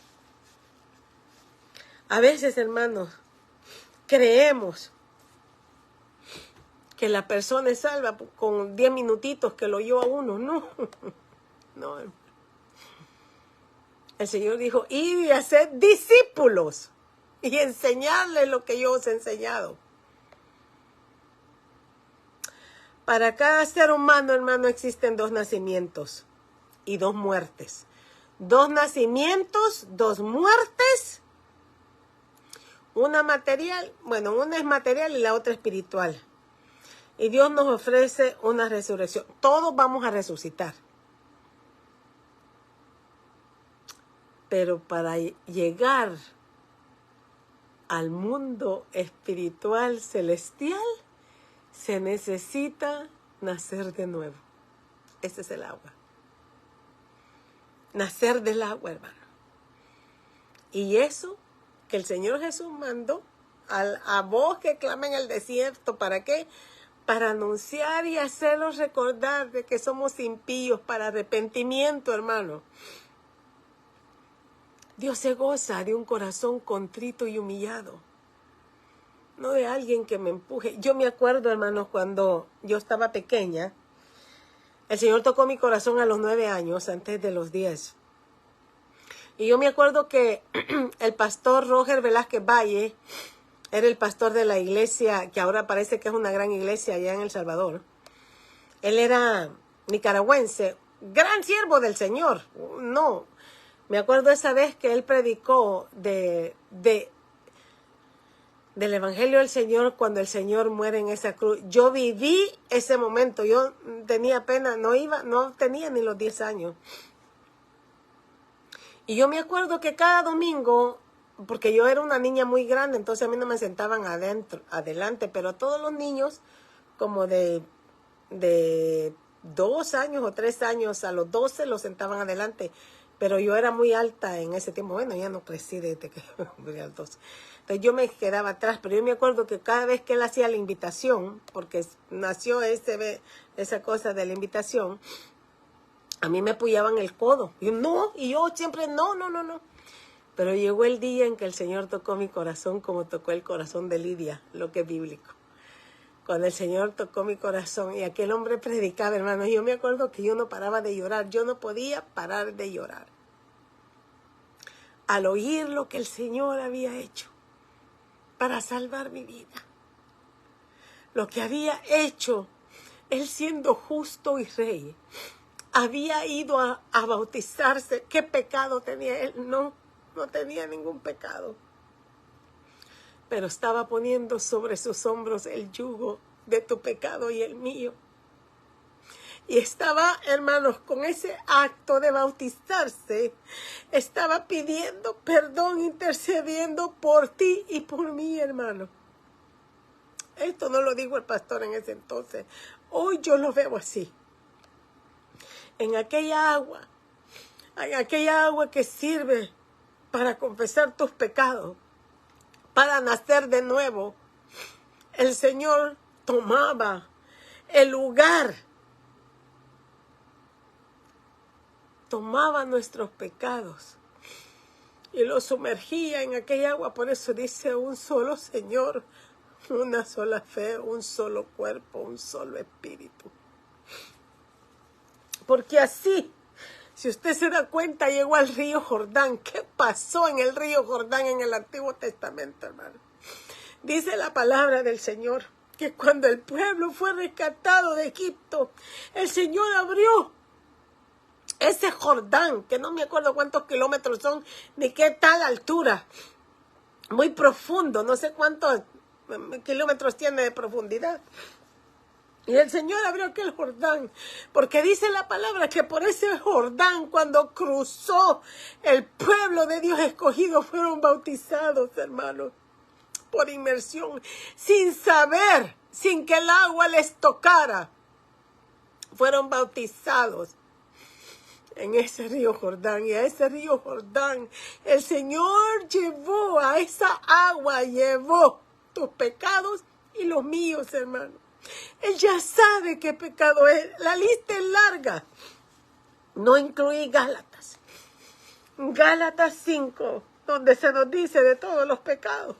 hermanos, creemos que la persona es salva con 10 minutitos que lo oyó a uno. No, no. El Señor dijo, id y haced discípulos y enseñarles lo que yo os he enseñado. Para cada ser humano, hermano, existen 2 nacimientos y 2 muertes. 2 nacimientos, 2 muertes. Una material, bueno, una es material y la otra espiritual. Y Dios nos ofrece una resurrección. Todos vamos a resucitar. Pero para llegar al mundo espiritual celestial, se necesita nacer de nuevo. Ese es el agua. Nacer del agua, hermano. Y eso que el Señor Jesús mandó a vos que clama en el desierto. ¿Para qué? Para anunciar y hacerlos recordar de que somos impíos, para arrepentimiento, hermano. Dios se goza de un corazón contrito y humillado, no de alguien que me empuje. Yo me acuerdo, hermanos, cuando yo estaba pequeña, el Señor tocó mi corazón a los 9 años, antes de los 10. Y yo me acuerdo que el pastor Roger Velázquez Valle era el pastor de la iglesia, que ahora parece que es una gran iglesia allá en El Salvador. Él era nicaragüense, gran siervo del Señor. No, me acuerdo esa vez que él predicó del Evangelio del Señor cuando el Señor muere en esa cruz. Yo viví ese momento. Yo tenía pena, no tenía ni los 10 años. Y yo me acuerdo que cada domingo, porque yo era una niña muy grande, entonces a mí no me sentaban adelante, pero a todos los niños, como de 2 años o 3 años, a los 12 los sentaban adelante. Pero yo era muy alta en ese tiempo. Bueno, ya no crecí desde que fui al 12. Entonces yo me quedaba atrás, pero yo me acuerdo que cada vez que él hacía la invitación, porque nació esa cosa de la invitación, a mí me apoyaban el codo. Y yo siempre no. Pero llegó el día en que el Señor tocó mi corazón como tocó el corazón de Lidia, lo que es bíblico. Cuando el Señor tocó mi corazón y aquel hombre predicaba, hermano, yo me acuerdo que yo no paraba de llorar. Yo no podía parar de llorar al oír lo que el Señor había hecho para salvar mi vida. Lo que había hecho, Él siendo justo y rey, había ido a bautizarse. ¿Qué pecado tenía Él? No tenía ningún pecado. Pero estaba poniendo sobre sus hombros el yugo de tu pecado y el mío. Y estaba, hermanos, con ese acto de bautizarse, estaba pidiendo perdón, intercediendo por ti y por mí, hermano. Esto no lo dijo el pastor en ese entonces. Hoy yo lo veo así. En aquella agua que sirve para confesar tus pecados, para nacer de nuevo, el Señor tomaba el lugar, tomaba nuestros pecados y los sumergía en aquella agua. Por eso dice: un solo Señor, una sola fe, un solo cuerpo, un solo espíritu. Porque así, si usted se da cuenta, llegó al río Jordán. ¿Qué pasó en el río Jordán en el Antiguo Testamento, hermano? Dice la palabra del Señor que cuando el pueblo fue rescatado de Egipto, el Señor abrió ese Jordán, que no me acuerdo cuántos kilómetros son, ni qué tal altura, muy profundo, no sé cuántos kilómetros tiene de profundidad. Y el Señor abrió aquel Jordán, porque dice la palabra que por ese Jordán, cuando cruzó el pueblo de Dios escogido, fueron bautizados, hermanos, por inmersión, sin saber, sin que el agua les tocara. Fueron bautizados en ese río Jordán. Y a ese río Jordán el Señor llevó, a esa agua llevó tus pecados y los míos, hermano. Él ya sabe qué pecado es. La lista es larga. No incluí Gálatas. Gálatas 5, donde se nos dice de todos los pecados.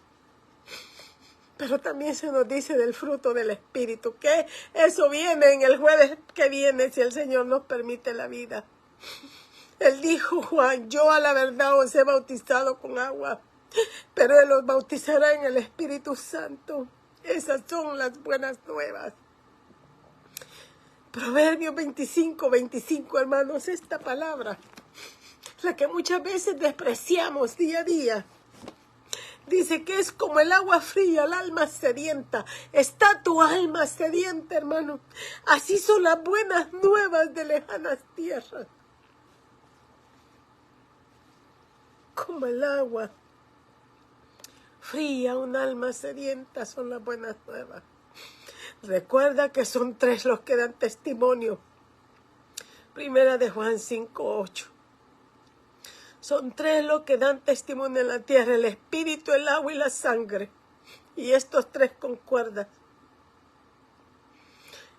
Pero también se nos dice del fruto del Espíritu, que eso viene en el jueves que viene, si el Señor nos permite la vida. Él dijo: Juan, yo a la verdad os he bautizado con agua, pero Él os bautizará en el Espíritu Santo. Esas son las buenas nuevas. Proverbios 25, hermanos, esta palabra, la que muchas veces despreciamos día a día. Dice que es como el agua fría, el alma sedienta. Está tu alma sedienta, hermano. Así son las buenas nuevas de lejanas tierras. Como el agua fría, un alma sedienta, son las buenas nuevas. Recuerda que son 3 los que dan testimonio. Primera de Juan 5:8. Son 3 los que dan testimonio en la tierra: el espíritu, el agua y la sangre. Y estos 3 concuerdan.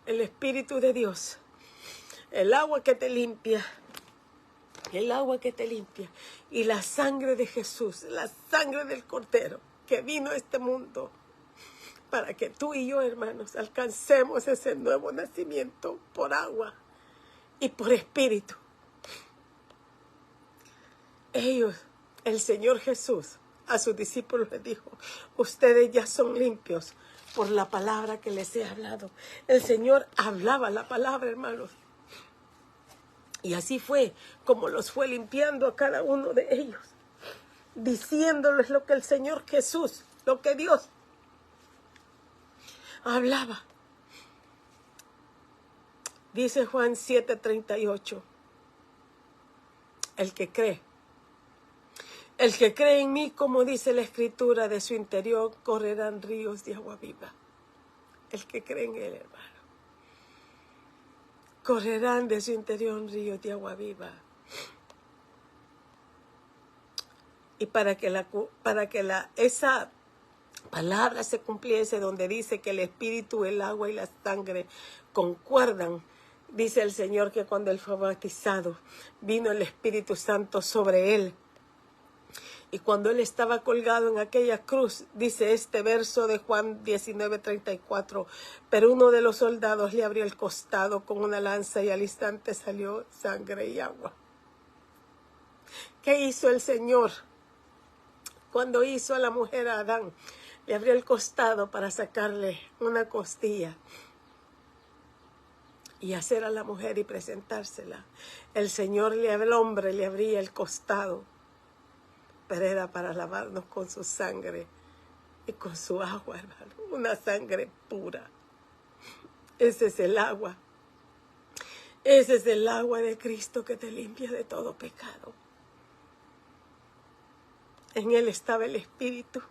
El Espíritu de Dios, el agua que te limpia, y la sangre de Jesús, la sangre del Cordero que vino a este mundo para que tú y yo, hermanos, alcancemos ese nuevo nacimiento por agua y por espíritu. Ellos, el Señor Jesús, a sus discípulos les dijo: ustedes ya son limpios por la palabra que les he hablado. El Señor hablaba la palabra, hermanos. Y así fue como los fue limpiando a cada uno de ellos, diciéndoles lo que el Señor Jesús, lo que Dios hablaba. Dice Juan 7:38, el que cree en mí, como dice la Escritura, de su interior correrán ríos de agua viva. El que cree en Él, hermano, correrán de su interior ríos de agua viva. Y para que esa palabra se cumpliese, donde dice que el espíritu, el agua y la sangre concuerdan, dice el Señor que cuando Él fue bautizado, vino el Espíritu Santo sobre Él. Y cuando Él estaba colgado en aquella cruz, dice este verso de Juan 19:34, pero uno de los soldados le abrió el costado con una lanza y al instante salió sangre y agua. ¿Qué hizo el Señor cuando hizo a la mujer a Adán? Le abrió el costado para sacarle una costilla y hacer a la mujer y presentársela. El Señor al hombre le abría el costado, pero era para lavarnos con su sangre y con su agua, hermano. Una sangre pura. Ese es el agua. Ese es el agua de Cristo que te limpia de todo pecado. En Él estaba el Espíritu.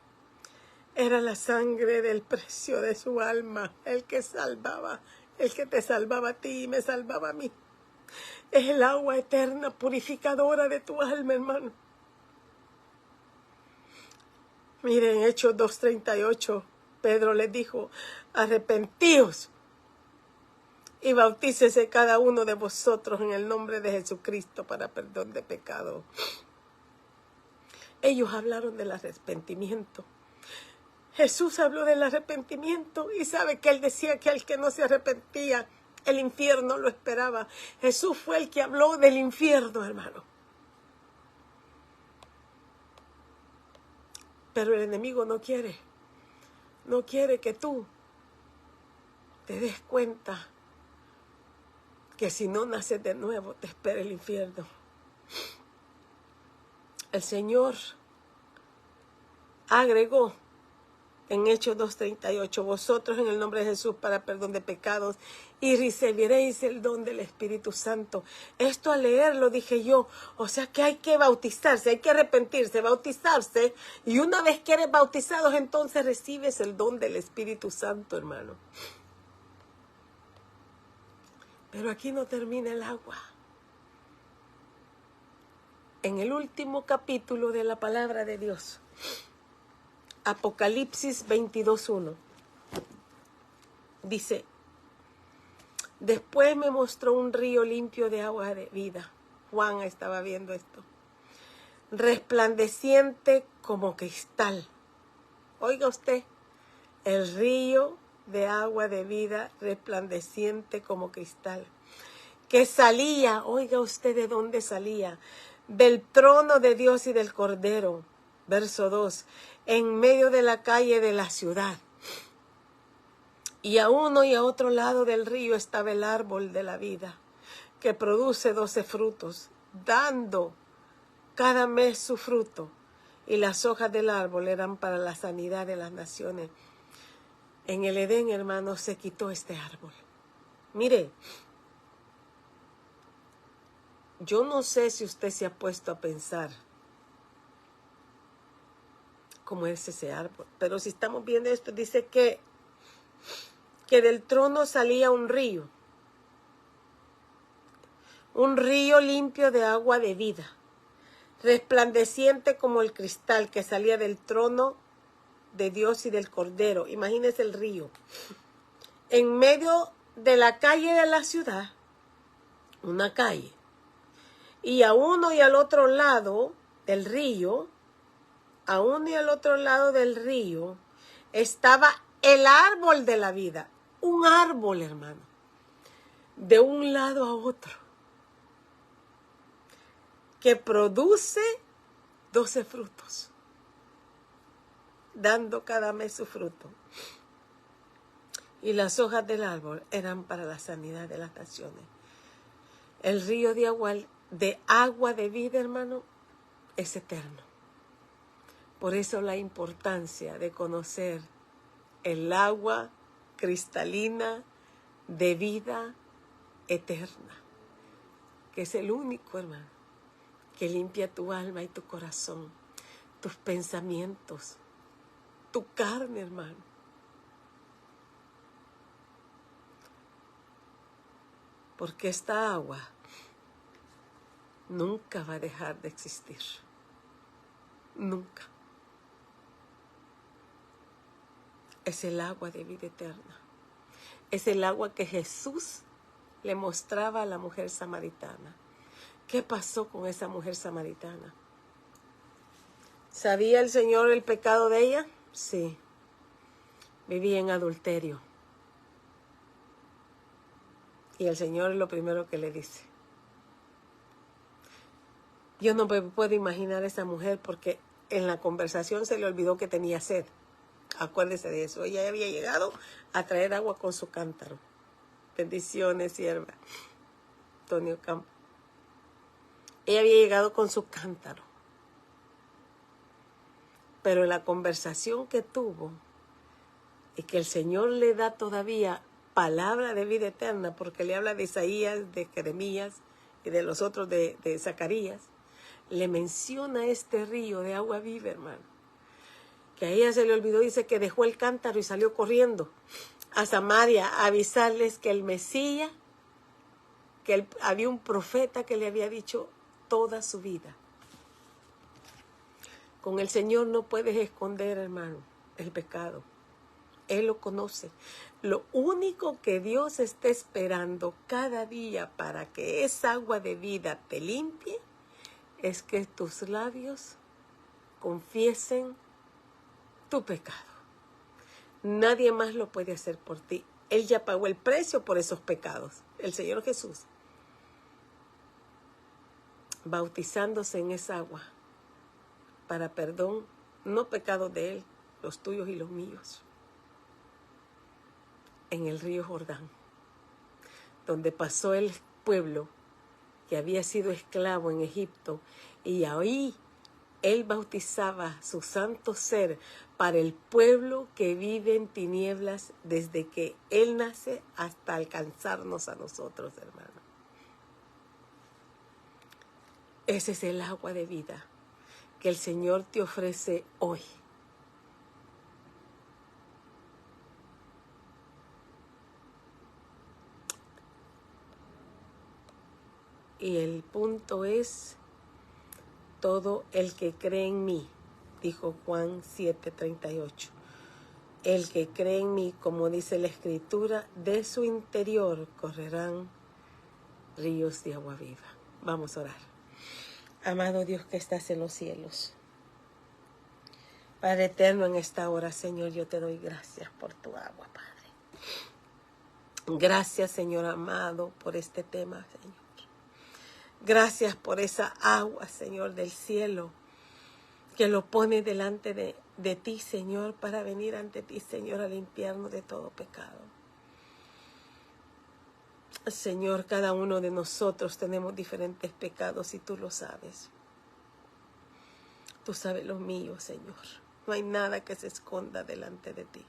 Era la sangre del precio de su alma, el que salvaba, el que te salvaba a ti y me salvaba a mí. Es el agua eterna, purificadora de tu alma, hermano. Miren, Hechos 2:38, Pedro les dijo, arrepentíos y bautícese cada uno de vosotros en el nombre de Jesucristo para perdón de pecado. Ellos hablaron del arrepentimiento. Jesús habló del arrepentimiento y sabe que Él decía que al que no se arrepentía, el infierno lo esperaba. Jesús fue el que habló del infierno, hermano. Pero el enemigo no quiere que tú te des cuenta que si no naces de nuevo te espera el infierno. El Señor agregó en Hechos 2:38, vosotros en el nombre de Jesús para perdón de pecados y recibiréis el don del Espíritu Santo. Esto al leerlo dije yo, o sea que hay que bautizarse, hay que arrepentirse, bautizarse, y una vez que eres bautizados entonces recibes el don del Espíritu Santo, hermano. Pero aquí no termina el agua. En el último capítulo de la palabra de Dios, Apocalipsis 22:1, dice, después me mostró un río limpio de agua de vida. Juan estaba viendo esto. Resplandeciente como cristal. Oiga usted, el río de agua de vida resplandeciente como cristal. Que salía, oiga usted de dónde salía, del trono de Dios y del Cordero. Verso 2, en medio de la calle de la ciudad. Y a uno y a otro lado del río estaba el árbol de la vida, que produce 12 frutos, dando cada mes su fruto. Y las hojas del árbol eran para la sanidad de las naciones. En el Edén, hermanos, se quitó este árbol. Mire, yo no sé si usted se ha puesto a pensar cómo es ese árbol, pero si estamos viendo esto, dice que del trono salía un río limpio de agua de vida, resplandeciente como el cristal que salía del trono de Dios y del Cordero. Imagínese el río. En medio de la calle de la ciudad, una calle, y a uno y al otro lado del río, estaba el árbol de la vida. Un árbol, hermano, de un lado a otro, que produce 12 frutos, dando cada mes su fruto. Y las hojas del árbol eran para la sanidad de las naciones. El río de agua de vida, hermano, es eterno. Por eso la importancia de conocer el agua cristalina de vida eterna, que es el único, hermano, que limpia tu alma y tu corazón, tus pensamientos, tu carne, hermano. Porque esta agua nunca va a dejar de existir. Nunca. Es el agua de vida eterna. Es el agua que Jesús le mostraba a la mujer samaritana. ¿Qué pasó con esa mujer samaritana? ¿Sabía el Señor el pecado de ella? Sí. Vivía en adulterio. Y el Señor es lo primero que le dice. Yo no me puedo imaginar a esa mujer porque en la conversación se le olvidó que tenía sed. Acuérdese de eso. Ella había llegado a traer agua con su cántaro. Bendiciones, sierva. Antonio Campo. Ella había llegado con su cántaro. Pero en la conversación que tuvo y que el Señor le da todavía palabra de vida eterna, porque le habla de Isaías, de Jeremías y de los otros de Zacarías, le menciona este río de agua viva, hermano. Que a ella se le olvidó, dice que dejó el cántaro y salió corriendo a Samaria a avisarles que el Mesías, que había un profeta que le había dicho toda su vida. Con el Señor no puedes esconder, hermano, el pecado. Él lo conoce. Lo único que Dios está esperando cada día para que esa agua de vida te limpie es que tus labios confiesen tu pecado. Nadie más lo puede hacer por ti. Él ya pagó el precio por esos pecados. El Señor Jesús, bautizándose en esa agua para perdón, no pecados de Él, los tuyos y los míos, en el río Jordán, donde pasó el pueblo que había sido esclavo en Egipto, y ahí Él bautizaba su santo ser para el pueblo que vive en tinieblas desde que Él nace hasta alcanzarnos a nosotros, hermano. Ese es el agua de vida que el Señor te ofrece hoy. Y el punto es, todo el que cree en mí, dijo Juan 7:38. El que cree en mí, como dice la Escritura, de su interior correrán ríos de agua viva. Vamos a orar. Amado Dios que estás en los cielos, Padre eterno, en esta hora, Señor, yo te doy gracias por tu agua, Padre. Gracias, Señor amado, por este tema, Señor. Gracias por esa agua, Señor, del cielo, que lo pone delante de ti, Señor, para venir ante ti, Señor, a limpiarnos de todo pecado. Señor, cada uno de nosotros tenemos diferentes pecados y tú lo sabes. Tú sabes los míos, Señor. No hay nada que se esconda delante de ti.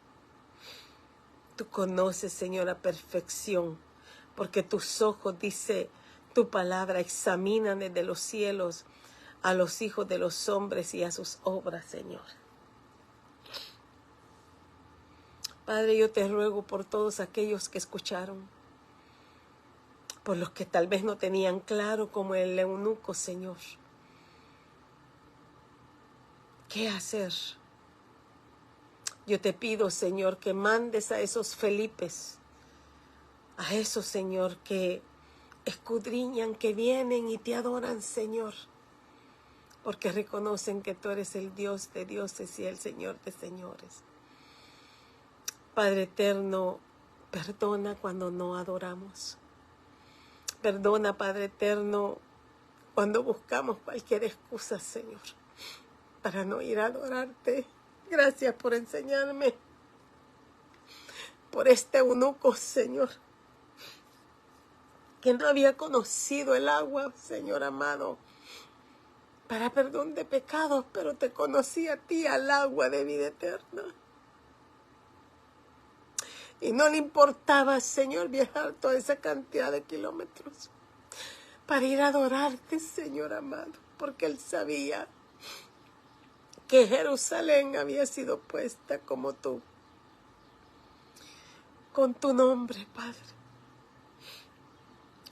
Tú conoces, Señor, a perfección, porque tus ojos, dice tu palabra, examinan desde los cielos a los hijos de los hombres y a sus obras, Señor. Padre, yo te ruego por todos aquellos que escucharon, por los que tal vez no tenían claro, como el eunuco, Señor, ¿qué hacer? Yo te pido, Señor, que mandes a esos Felipes, a esos, Señor, que escudriñan, que vienen y te adoran, Señor, porque reconocen que tú eres el Dios de dioses y el Señor de señores. Padre eterno, perdona cuando no adoramos. Perdona, Padre eterno, cuando buscamos cualquier excusa, Señor, para no ir a adorarte. Gracias por enseñarme, por este eunuco, Señor, que no había conocido el agua, Señor amado, para perdón de pecados, pero te conocí a ti, al agua de vida eterna. Y no le importaba, Señor, viajar toda esa cantidad de kilómetros para ir a adorarte, Señor amado, porque Él sabía que Jerusalén había sido puesta como tú, con tu nombre, Padre.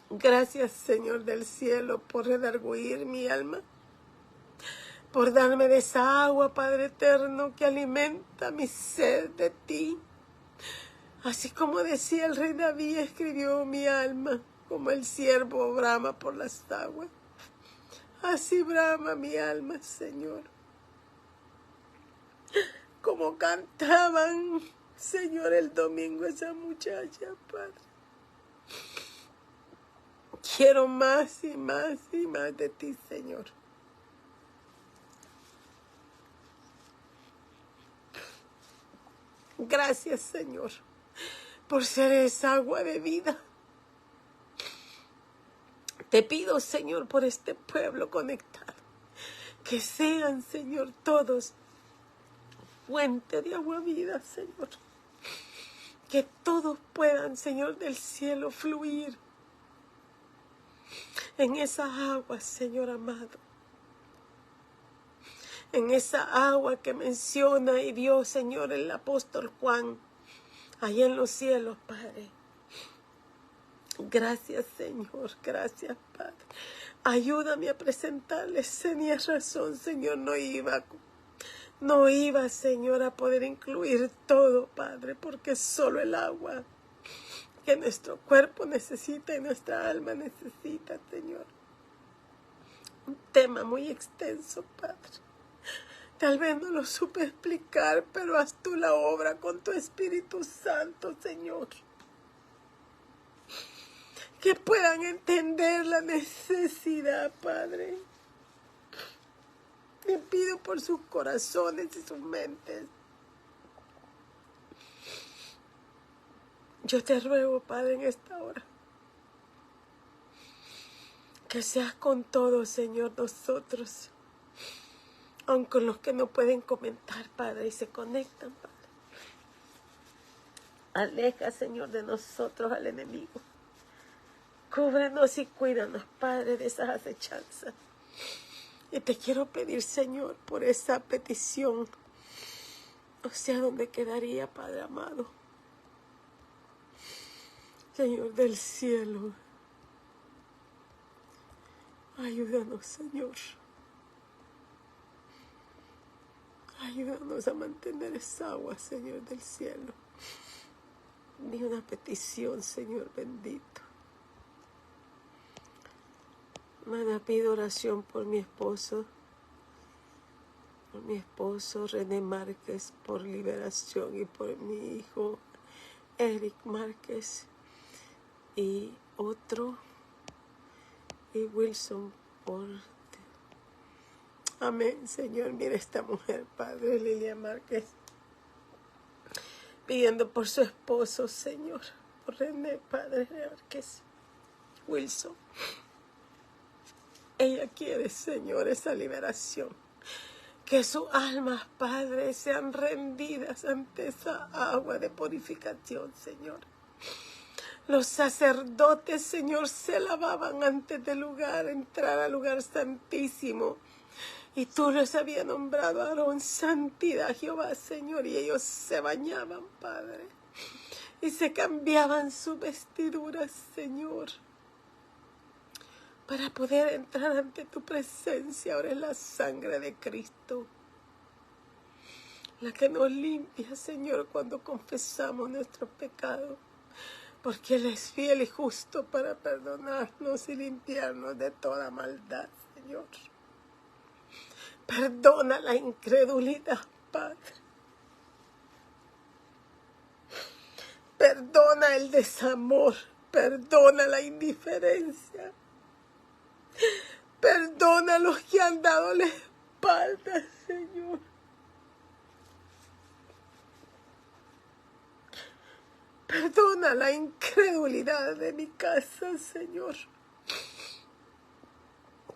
Gracias, Señor del cielo, por redarguir mi alma, por darme de esa agua, Padre eterno, que alimenta mi sed de ti. Así como decía el rey David, escribió mi alma, como el ciervo brama por las aguas. Así brama mi alma, Señor. Como cantaban, Señor, el domingo esa muchacha, Padre. Quiero más y más y más de ti, Señor. Gracias, Señor, por ser esa agua de vida. Te pido, Señor, por este pueblo conectado, que sean, Señor, todos fuente de agua vida, Señor. que todos puedan, Señor del cielo, fluir en esas aguas, Señor amado. En esa agua que menciona y dio, Señor, el apóstol Juan, allá en los cielos, Padre. Gracias, Señor, gracias, Padre. Ayúdame a presentarles. Tenías razón, Señor, no iba, Señor, a poder incluir todo, Padre, porque solo el agua que nuestro cuerpo necesita y nuestra alma necesita, Señor. Un tema muy extenso, Padre. Tal vez no lo supe explicar, pero haz tú la obra con tu Espíritu Santo, Señor. Que puedan entender la necesidad, Padre. Te pido por sus corazones y sus mentes. Yo te ruego, Padre, en esta hora, que seas con todos, Señor, nosotros, aun con los que no pueden comentar, Padre, y se conectan, Padre. Aleja, Señor, de nosotros al enemigo. Cúbrenos y cuídanos, Padre, de esas acechanzas. Y te quiero pedir, Señor, por esa petición. No sé a dónde quedaría, Padre amado. Señor del cielo, ayúdanos, Señor. Ayúdanos a mantener esa agua, Señor del cielo. Ni una petición, Señor bendito. Mana, pido oración por mi esposo, René Márquez, por liberación, y por mi hijo Eric Márquez y otro, y Wilson por... Amén, Señor. Mira esta mujer, Padre, Lilia Márquez, pidiendo por su esposo, Señor, por René, Padre Márquez, Wilson. Ella quiere, Señor, esa liberación. Que sus almas, Padre, sean rendidas ante esa agua de purificación, Señor. Los sacerdotes, Señor, se lavaban antes del lugar, entrar al lugar santísimo. Y tú les habías nombrado a Aarón santidad, Jehová, Señor, y ellos se bañaban, Padre. Y se cambiaban sus vestiduras, Señor, para poder entrar ante tu presencia. Ahora es la sangre de Cristo la que nos limpia, Señor, cuando confesamos nuestros pecados, porque Él es fiel y justo para perdonarnos y limpiarnos de toda maldad, Señor. Perdona la incredulidad, Padre. Perdona el desamor, perdona la indiferencia. Perdona a los que han dado la espalda, Señor. Perdona la incredulidad de mi casa, Señor.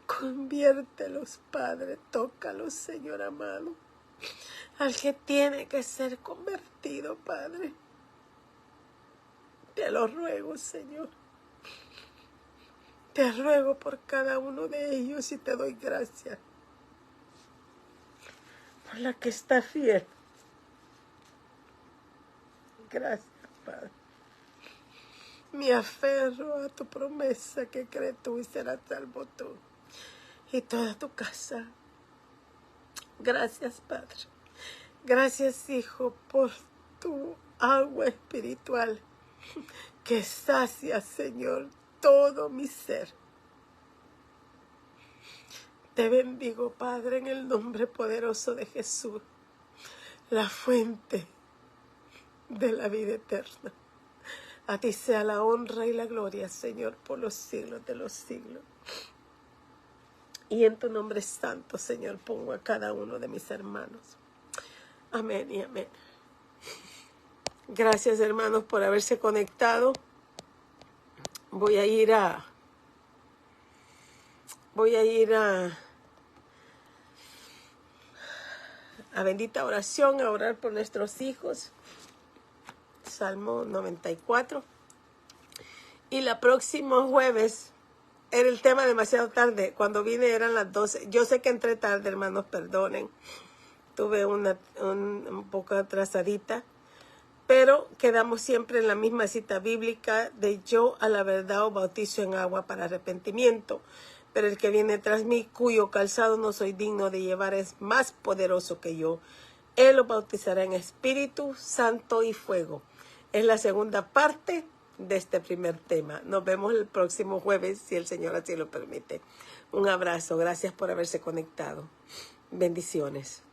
Conviértelos, Padre, tócalos, Señor amado. Al que tiene que ser convertido, Padre. Te lo ruego, Señor. Te ruego por cada uno de ellos y te doy gracias por la que está fiel. Gracias, Padre. Me aferro a tu promesa que crees tú y serás salvo tú y toda tu casa. Gracias, Padre. Gracias, Hijo, por tu agua espiritual que sacia, Señor, todo mi ser. Te bendigo, Padre, en el nombre poderoso de Jesús, la fuente de la vida eterna. A ti sea la honra y la gloria, Señor, por los siglos de los siglos. Y en tu nombre santo, Señor, pongo a cada uno de mis hermanos. Amén y amén. Gracias, hermanos, por haberse conectado. Voy a ir a bendita oración, a orar por nuestros hijos. Salmo 94. Y la próxima jueves era el tema demasiado tarde. Cuando vine eran las 12. Yo sé que entré tarde, hermanos, perdonen. Tuve un poco atrasadita. Pero quedamos siempre en la misma cita bíblica de yo a la verdad os bautizo en agua para arrepentimiento. Pero el que viene tras mí, cuyo calzado no soy digno de llevar, es más poderoso que yo. Él los bautizará en Espíritu Santo y fuego. Es la segunda parte de este primer tema. Nos vemos el próximo jueves, si el Señor así lo permite. Un abrazo. Gracias por haberse conectado. Bendiciones.